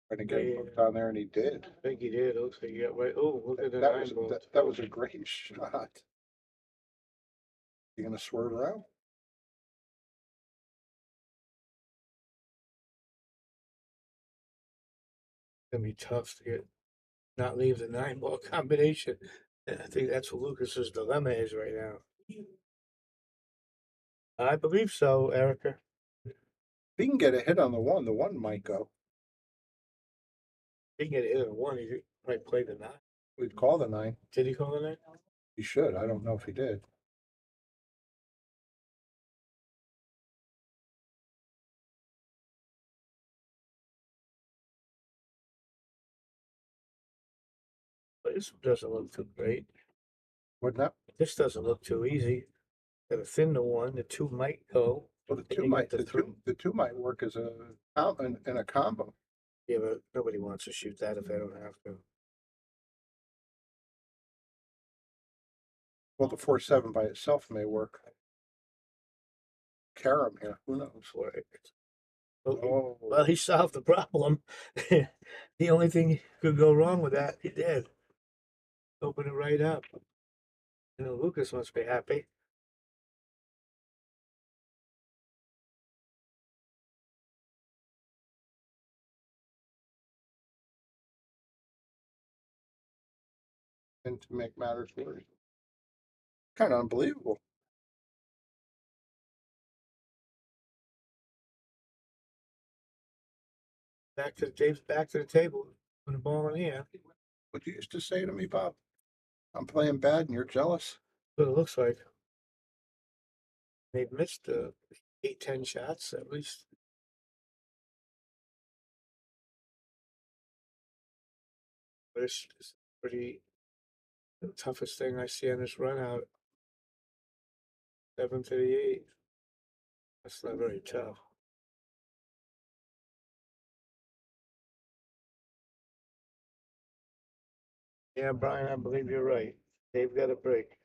Trying to get him Yeah. hooked on there, and he did. I think he did. Looks like he got right. Oh, look at the That 9 was ball. that was a great shot. You gonna swerve around? Gonna be tough to get not leave the 9 ball combination. And I think that's what Lucas's dilemma is right now. I believe so, Erica. If he can get a hit on the one might go. He can get hit at 1. He might play the 9. We'd call the 9. Did he call the 9? He should. I don't know if he did. But this doesn't look too great. Wouldn't that? This doesn't look too easy. Got to thin the 1. The 2 might go. Well, the Then two you got might. the The three. two might work as a in a combo. Yeah, but nobody wants to shoot that if they don't have to. Well, the 4-7 by itself may work. Carom here. Who knows? For it. Oh, Well, he solved the problem. The only thing could go wrong with that, he did. Open it right up. You know, Lucas must be happy. and to make matters worse, kind of unbelievable. Dave's back to the table. Put the ball in the air. What you used to say to me, Bob? I'm playing bad and you're jealous. What it looks like. They've missed 8-10 shots at least. This is pretty the toughest thing I see on this run out. 7 to the 8. That's not very tough. Yeah, Brian, I believe you're right. They've got a break.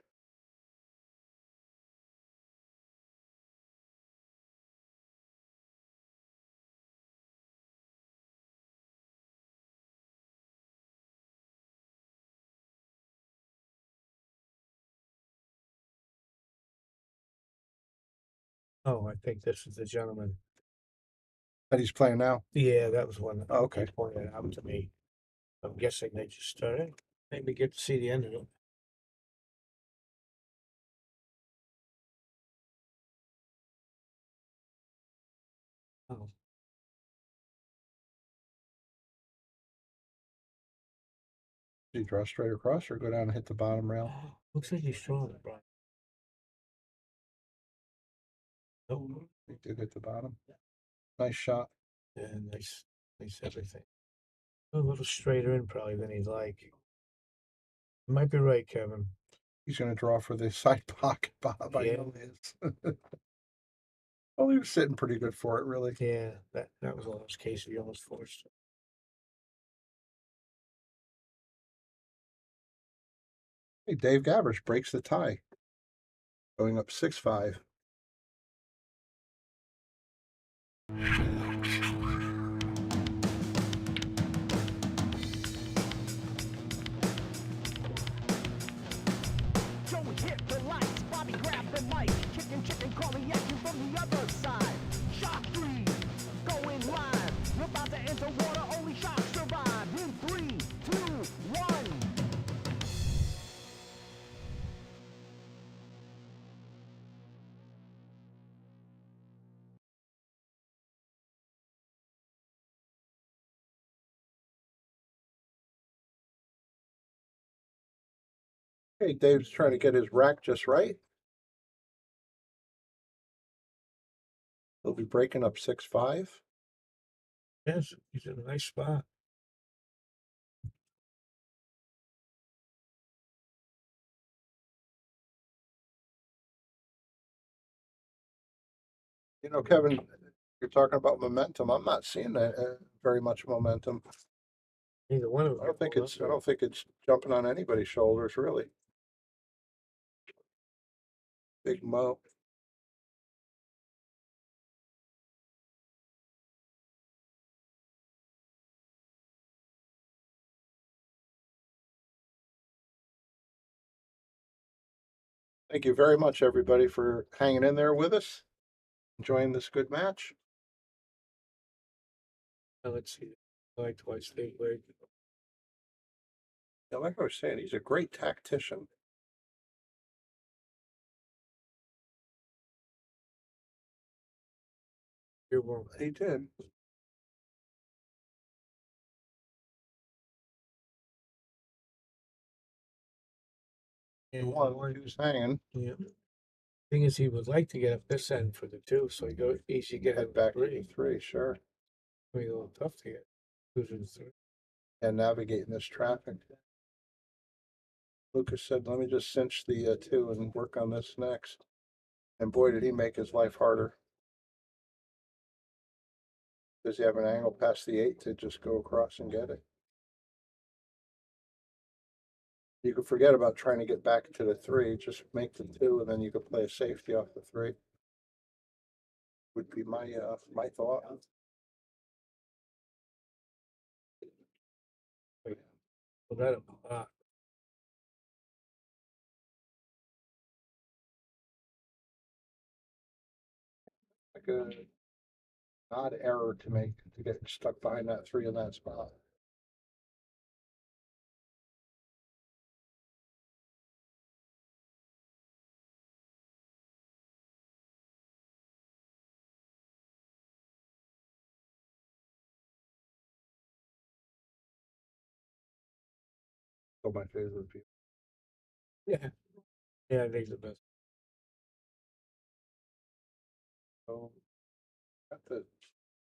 Oh, I think this is the gentleman. That he's playing now. Yeah, that was one that Oh, okay. they pointed out to me. I'm guessing they just started. Maybe get to see the end of it. Oh, Did he draw straight across or go down and hit the bottom rail? looks like he's throwing it, Brian. Nope. He did hit the bottom. Nice shot. Yeah, nice everything. A little straighter in probably than he'd like. You might be right, Kevin. He's going to draw for the side pocket, Bob. I Yeah. know he is. Well, he was sitting pretty good for it, really. Yeah, that was almost case he almost forced it. Hey, Dave Gavrish breaks the tie, going up 6-5. Joey hit the lights, Bobby grabbed the mic, chicken calling at you from the other side. Shock 3, going live. We're about to enter water, only sharks survive. In 3, 2, 1. Okay, Dave's trying to get his rack just right. He'll be breaking up 6-5. Yes, he's in a nice spot. You know, Kevin, you're talking about momentum. I'm not seeing that very much momentum. Neither one of them. I don't think it's jumping on anybody's shoulders, really. Big Mo. Thank you very much, everybody, for hanging in there with us, enjoying this good match. Now, let's see. I like to watch State League. Yeah, like I was saying, he's a great tactician. You're warm. He did. And One, he was hanging. yeah. Thing is, he would like to get up this end for the two, so he go easy get Head him back to three. the three, sure. It'll be a little tough to get two to the three. And navigating this traffic. Lucas said, let me just cinch the two and work on this next. And boy, did he make his life harder. Does he have an angle past the 8 to just go across and get it? You could forget about trying to get back to the 3, just make the 2, and then you could play a safety off the 3. Would be my my thought. Well, that a lot. Like a odd error to make to get stuck behind that 3 in that spot. So my favorite people. Yeah. Yeah, I think the best. So got the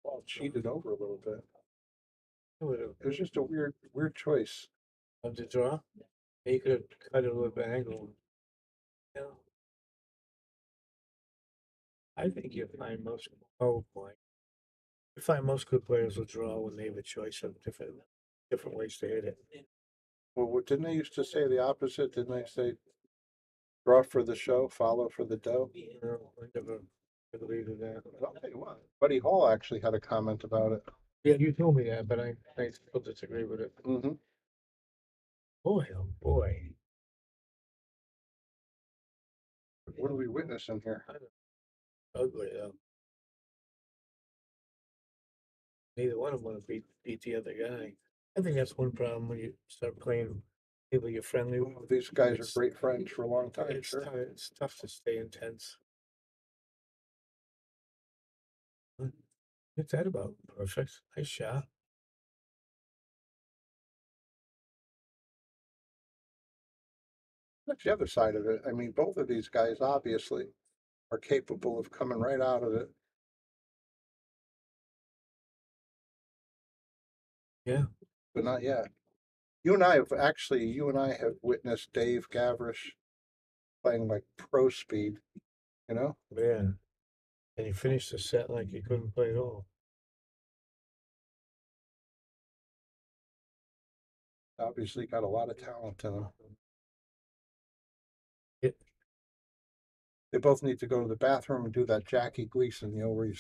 ball cheated over a little bit. It was just a weird choice. Of the draw. He could have cut it a little bit angle. Yeah. I think you find most you find most good players will draw when they have a choice of different ways to hit it. Well, didn't they used to say the opposite? Didn't they say draw for the show, follow for the dough? You know, I never believed in that. I'll tell you what, Buddy Hall actually had a comment about it. Yeah, you told me that, but I still disagree with it. Mm-hmm. Boy, oh boy. What are we witnessing here? Ugly though. Neither one of them want to beat the other guy. I think that's one problem when you start playing people you're friendly with. These guys It's- are great friends for a long time, It's sure. it's tough to stay intense. What's that about? Perfect. Nice shot. That's the other side of it. I mean, both of these guys obviously are capable of coming right out of it. Yeah. But not yet. You and I have witnessed Dave Gavrish playing like pro speed, you know? Yeah. And he finished the set like he couldn't play at all. Obviously got a lot of talent in him. It, They both need to go to the bathroom and do that Jackie Gleason, where you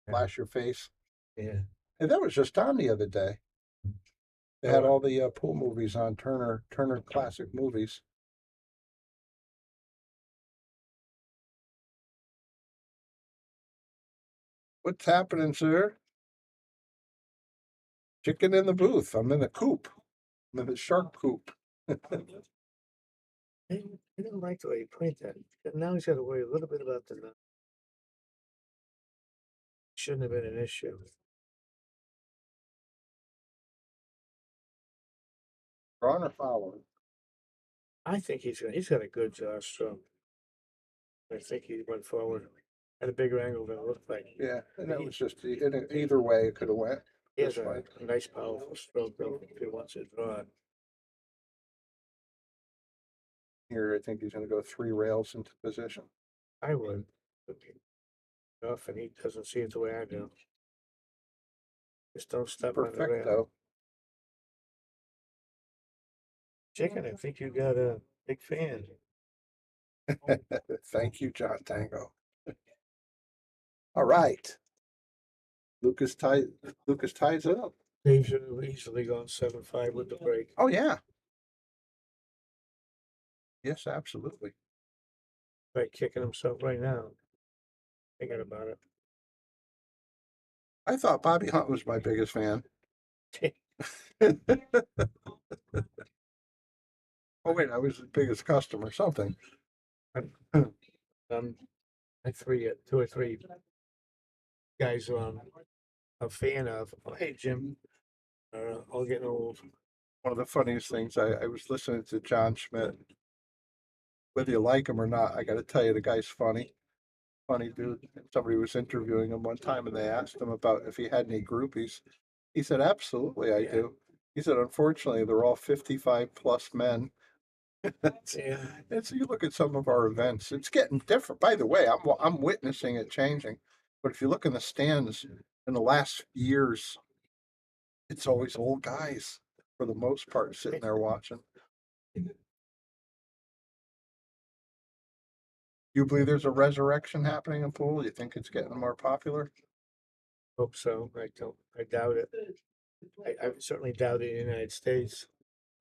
splash your face. yeah. And that was just on the other day. They had all the pool movies on Turner Classic Movies. What's happening, sir? Chicken in the booth. I'm in the coop. I'm in the shark coop. I didn't like the way he played that. Now he's got to worry a little bit about the nut. Shouldn't have been an issue. Drawn or following? I think he's got a good stroke. I think he went forward at a bigger angle than it looked like. Yeah, and that was just either way it could have went. He has That's a fine. nice, powerful stroke though, if he wants to draw it. Here, I think he's going to go 3 rails into position. I would. Enough, and he doesn't see it the way I do. Just don't step on the rail. Perfecto. Chicken, I think you got a big fan. Thank you, John Tango. All right. Lucas ties it up. Dave should have easily gone 7-5 with the break. Oh yeah. Yes, absolutely. Right, kicking himself right now. Thinking about it. I thought Bobby Hunt was my biggest fan. Oh wait, I was his biggest customer. Something. Like two or three guys who I'm a fan of. Oh, hey, Jim. All getting old. One of the funniest things. I was listening to John Schmidt. Whether you like him or not, I got to tell you, the guy's funny. Funny dude. Somebody was interviewing him one time, and they asked him about if he had any groupies. He said, "Absolutely, I do." He said, "Unfortunately, they're all 55 plus men." Yeah. And so you look at some of our events, it's getting different. By the way, I'm witnessing it changing. But if you look in the stands in the last years, it's always old guys for the most part sitting there watching. You believe there's a resurrection happening in pool? You think it's getting more popular? Hope so. I doubt it. I certainly doubt it in the United States.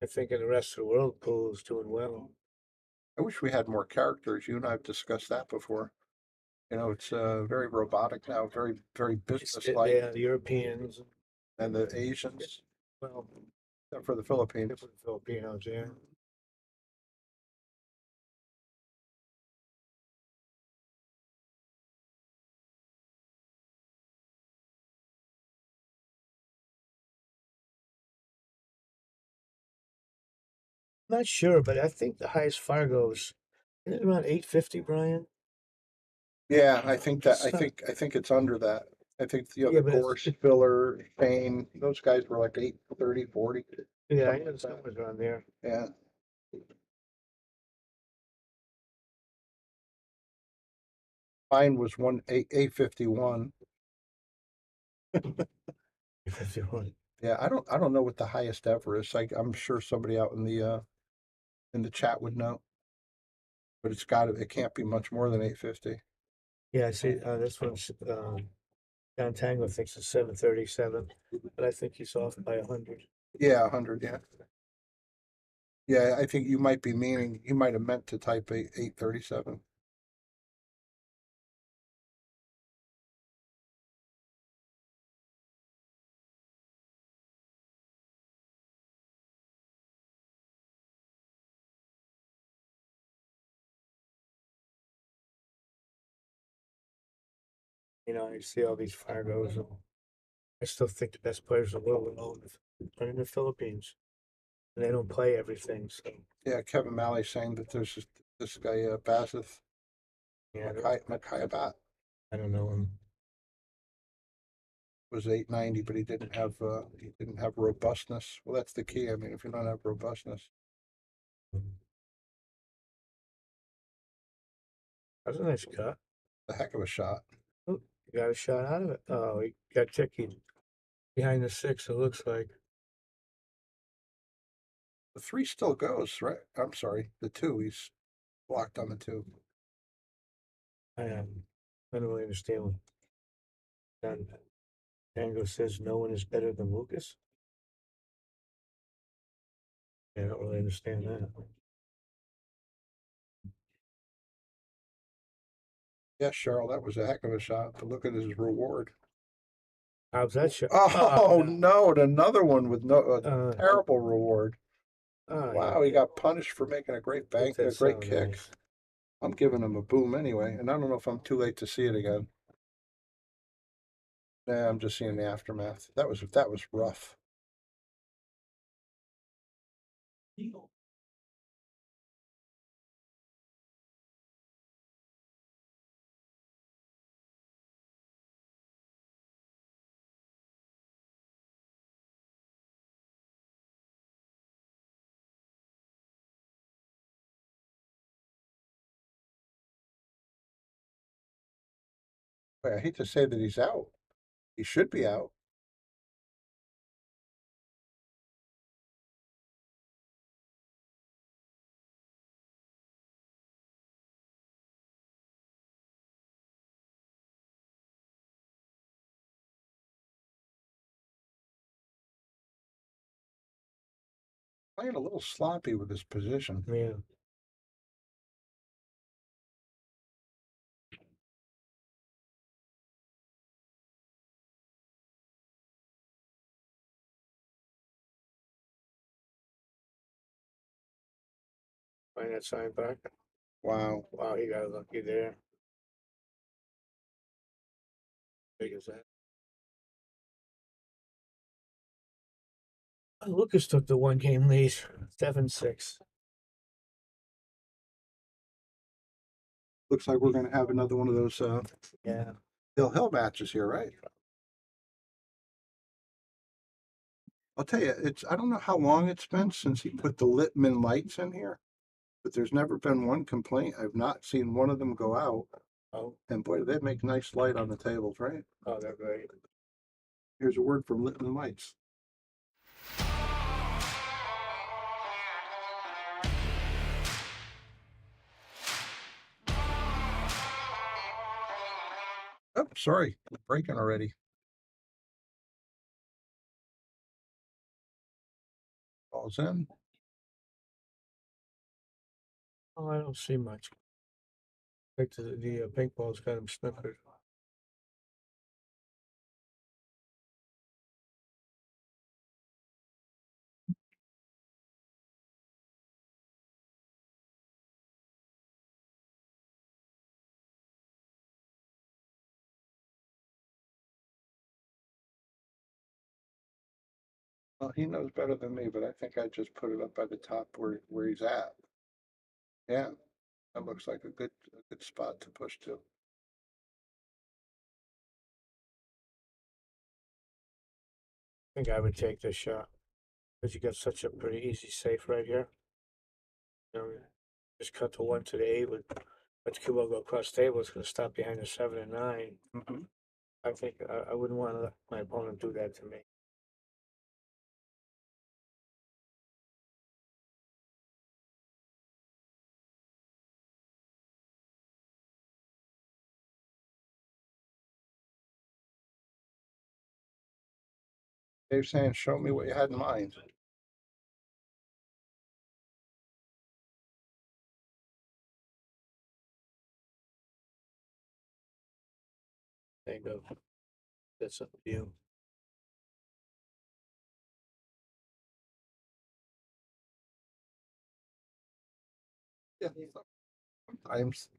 I think in the rest of the world, pool is doing well. I wish we had more characters. You and I have discussed that before. You know, it's very robotic now, very business-like, Yeah, the Europeans, and the Asians, well, except for the Philippines. different Filipinos, yeah. Not sure, but I think the highest fire goes, isn't it around 850, Brian? Yeah, I think that It's not- I think it's under that. I think Yeah, the but it's- Gore, Spiller, Shane, those guys were like 830, 40. Yeah, I something know like the that. numbers around there. Yeah. Mine was 851. 51. Yeah, I don't know what the highest ever is. I'm sure somebody out in the chat would know. But it can't be much more than 850. Yeah, I see. This one's John Tango thinks it's 737, but I think he's off by 100. Yeah, 100, yeah. Yeah, I think you might have meant to type 837. You know, I see all these Fargos, and I still think the best players in the world are in the Philippines, and they don't play everything. So Yeah, Kevin Malley saying that there's this guy Bazith yeah, Makayabat I don't know him. was 890, but he didn't have robustness. Well, that's the key. I mean, if you don't have robustness, That was a nice cut. a heck of a shot. Oh, he got a shot out of it. Oh, he got ticky behind the six. It looks like. The three still goes, right? I'm sorry, the two. He's blocked on the two. I don't really understand what John Tango says. No one is better than Lucas. Yeah, I don't really understand that. Yeah, Cheryl, that was a heck of a shot. But look at his reward. How's that shot? Oh no, and another one with no Uh, terrible reward. Oh, Wow, he got punished for making a great yeah. a That's great so kick. nice. I'm giving him a boom anyway, and I don't know if I'm too late to see it again. Yeah, I'm just seeing the aftermath. That was rough. I hate to say that he's out. He should be out. Playing a little sloppy with his position. Yeah. Find that sign back. Wow. Wow, he got lucky there. Big as that. Lucas took the 1-game lead, 7-6. Looks like we're gonna have another one of those Yeah. Hill matches here, right? I'll tell you, I don't know how long it's been since he put the Littman lights in here, but there's never been one complaint. I've not seen one of them go out. Oh, And boy, they make nice light on the tables, right? oh, they're great. Here's a word from Littman Lights. Oh, sorry, breaking already. Ball's in. Oh, I don't see much. Like the pink ball's got him snookered. Well, he knows better than me, but I think I just put it up by the top where he's at. Yeah, that looks like a good spot to push to. I think I would take this shot because you got such a pretty easy safe right here. You know, just cut the 1 to the 8 with the cue ball go across the table. It's going to stop behind the 7 and 9. Mm-hmm. I think I wouldn't want to let my opponent do that to me. Dave's saying, show me what you had in mind. There you go. That's up to you. Yeah, sometimes.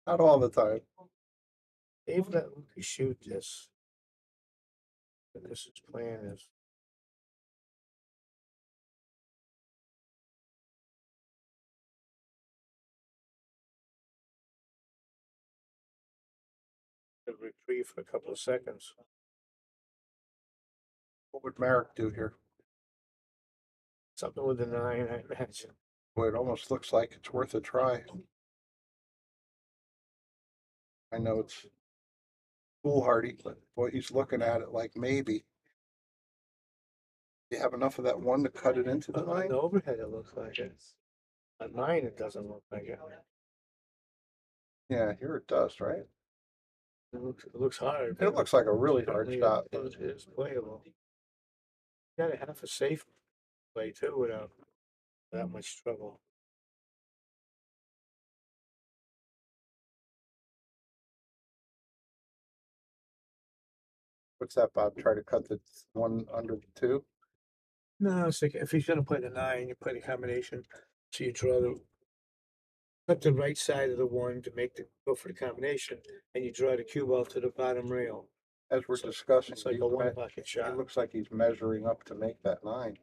Not all the time. Dave let Lucas shoot this. Lucas's plan is to retrieve for a couple of seconds. What would Merrick do here? Something with the 9, I imagine. Boy, it almost looks like it's worth a try. I know it's foolhardy, but boy, he's looking at it like maybe. You have enough of that 1 to cut it into the On 9? the overhead, it looks like it. On mine, it doesn't look like it. Yeah, here it does, right? It looks hard. It looks like a really hard Certainly shot. It is playable. Got to have a safe play too without that much trouble. What's that, Bob? Try to cut the 1 under the 2? No, it's like if he's gonna play the 9, you play the combination. So you draw cut the right side of the 1 to go for the combination, and you draw the cue ball to the bottom rail. As we're So discussing, it's like he's a 1 me- pocket it shot. looks like he's measuring up to make that 9.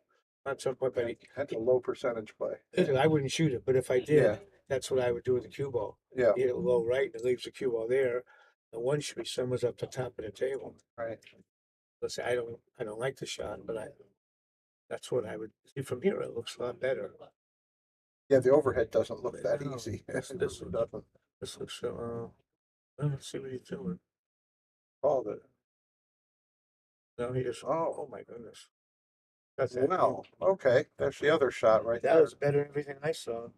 Not some point, but That's a low percentage play. I wouldn't shoot it, but if I did, Yeah. that's what I would do with the cue ball. Yeah, You hit it low right, and it leaves the cue ball there. The 1 should be somewhere up the top of the table. right. Let's say I don't like the shot, but that's what I would see from here. It looks a lot better. Yeah, the overhead doesn't look that No, easy. this doesn't. This looks so. Let's see what he's doing. All of it. No, he just. Oh. Oh my goodness. That's it. Well, okay. That's the other shot right That there. was better than everything I saw.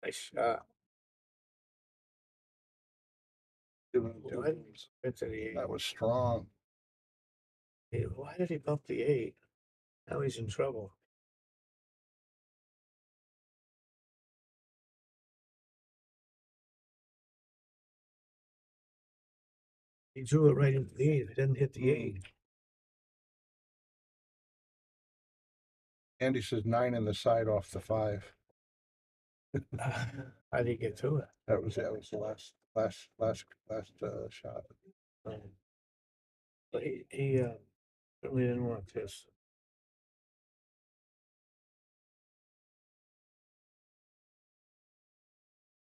Nice shot. What? Into the 8. That was strong. Why did he bump the 8? Now he's in trouble. He drew it right into the 8. It didn't hit the 8. Andy says 9 in the side off the 5. How did he get to it? That was the last shot. But he certainly didn't want this.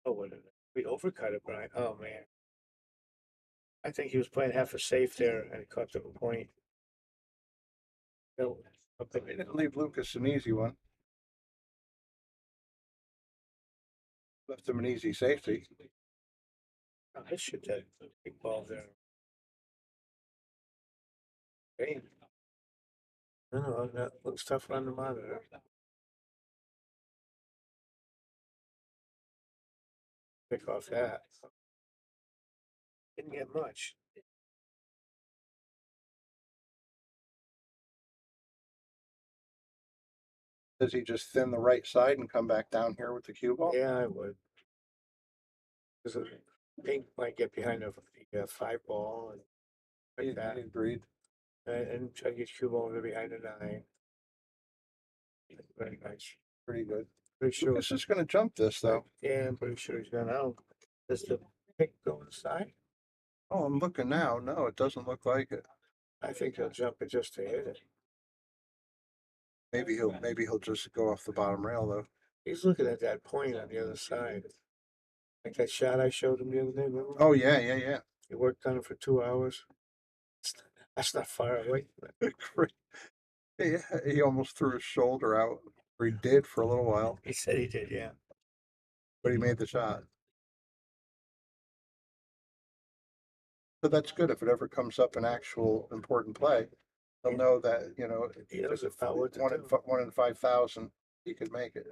Oh, what did we overcut it, Brian? Oh man. I think he was playing half a safe there and it caught to a point. No, They didn't leave Lucas an easy one. Left him an easy safety. I shoot that big ball there. Okay. No, that looks tough on the monitor. Pick off that. Didn't get much. Does he just thin the right side and come back down here with the cue ball? Yeah, I would. Because pink might get behind the 5 ball and like that. Agreed. And try to get cue ball over behind the 9. Very nice. Pretty good. Pretty sure. Lucas is going to jump this though. Yeah, I'm pretty sure he's gonna out. Does the pick go inside? Oh, I'm looking now. No, it doesn't look like it. I think he'll jump it just to hit it. Maybe he'll just go off the bottom rail though. He's looking at that point on the other side. Like that shot I showed him the other day, remember? Oh yeah. He worked on it for 2 hours. That's not far away. Great. Yeah, he almost threw his shoulder out. Or he did for a little while, He said he did, yeah. but he made the shot. So that's good. If it ever comes up an actual important play, they'll know that, He knows about what to do. 1 in 5,000, he could make it.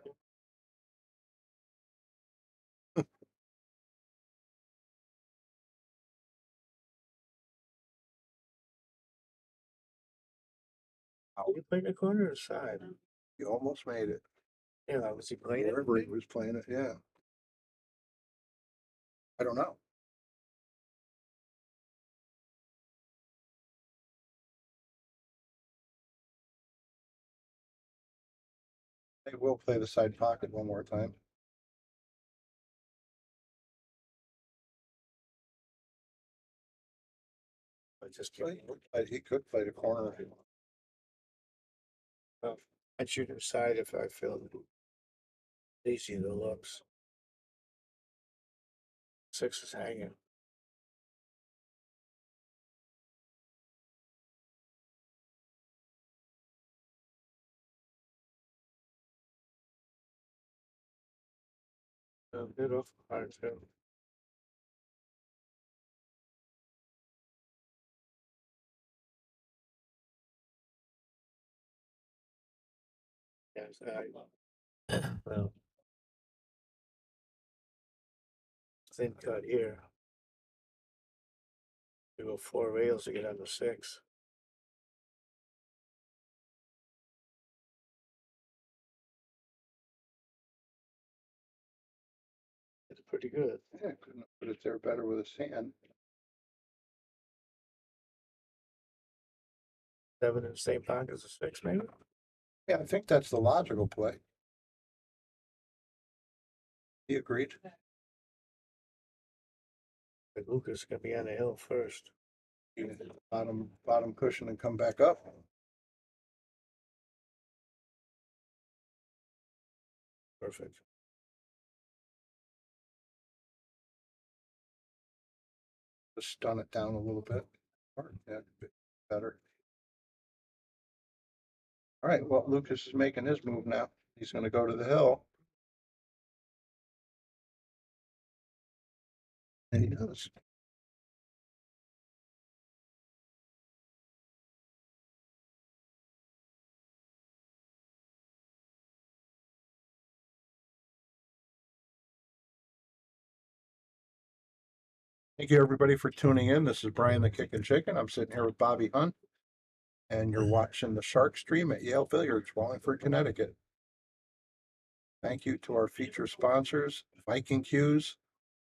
You played the corner or the side? He almost made it. Yeah, was he playing it? Wherever he was playing it, yeah. I don't know. They will play the side pocket one more time. But just He could play the corner if he wanted. I'd shoot him side if I feel easy the looks. 6 is hanging. A bit off hard too. Yes, well, thin cut here. We go 4 rails to get on the 6. It's pretty good. Yeah, couldn't have put it there better with his hand. 7 in the same pocket as a 6, maybe? Yeah, I think that's the logical play. He agreed. But Lucas can be on the hill first. Bottom cushion and come back up. Perfect. Just stun it down a little bit. Yeah, a bit better. All right, well, Lucas is making his move now. He's going to go to the hill. And he does. Thank you, everybody, for tuning in. This is Brian the Kickin' Chicken. I'm sitting here with Bobby Hunt, and you're watching the Shark Stream at Yale Billiards, Wallingford, Connecticut. Thank you to our feature sponsors, Viking Cues,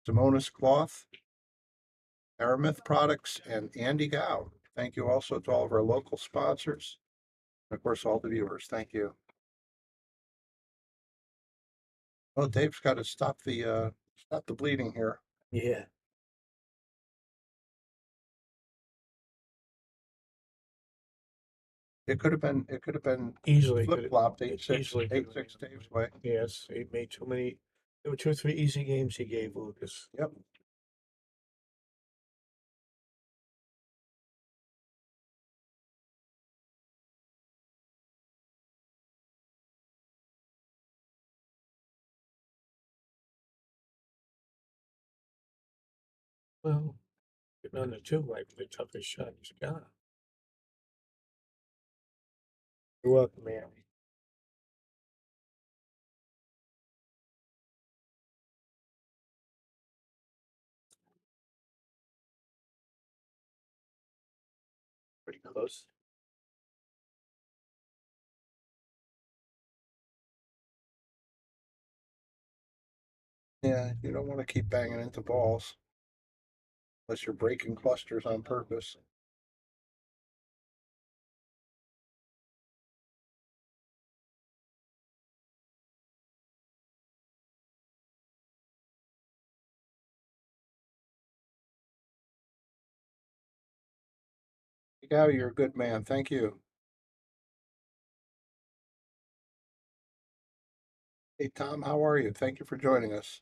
Simonis Cloth, Aramith Products, and Andy Gow. Thank you also to all of our local sponsors, and of course, all the viewers. Thank you. Well, Dave's got to stop the bleeding here. Yeah. It could have been Easily. flip flopped Easily. 8-6 Dave's way. Yes, he made too many. There were 2 or 3 easy games he gave Lucas. Yep. Well, getting on the 2 might be the toughest shot he's got. You're welcome, man. Pretty close. Yeah, you don't want to keep banging into balls unless you're breaking clusters on purpose. Yeah, you're a good man. Thank you. Hey, Tom, how are you? Thank you for joining us.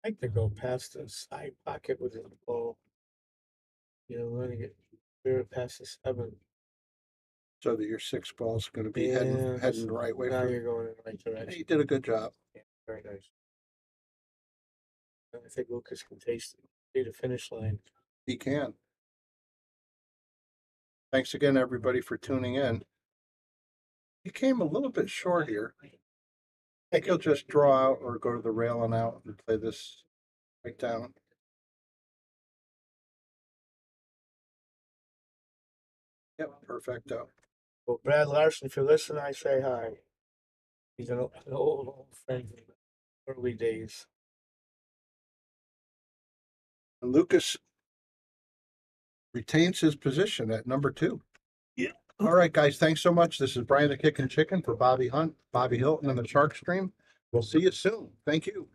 I like to go past the side pocket with the ball. You know, letting it clear it past the 7. So that your 6 ball's going to be Yeah, heading the right way. now you're going in the right Hey, direction. you did a good job. Yeah, very nice. I think Lucas can see the finish line. He can. Thanks again, everybody, for tuning in. He came a little bit short here. I think he'll just draw out or go to the rail and out and play this right down. Yep, perfecto. Well, Brad Larson, if you listen, I say hi. He's an old friend from the early days. And Lucas retains his position at number 2. Yeah. All right, guys. Thanks so much. This is Brian the Kickin' Chicken for Bobby Hunt, Bobby Hilton, and the Shark Stream. We'll see you soon. Thank you.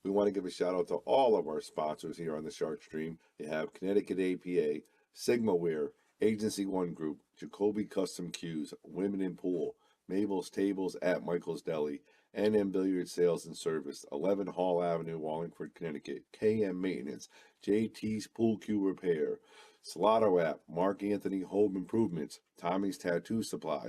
We want to give a shout out to all of our sponsors here on the Shark Stream. You have Connecticut APA, SigmaWare, Agency One Group, Jacoby Custom Cues, Women in Pool, Mabel's Tables at Michael's Deli, NM Billiard Sales and Service, 11 Hall Avenue, Wallingford, Connecticut, KM Maintenance, JT's Pool Cue Repair, Salado App, Mark Anthony Home Improvements, Tommy's Tattoo Supply,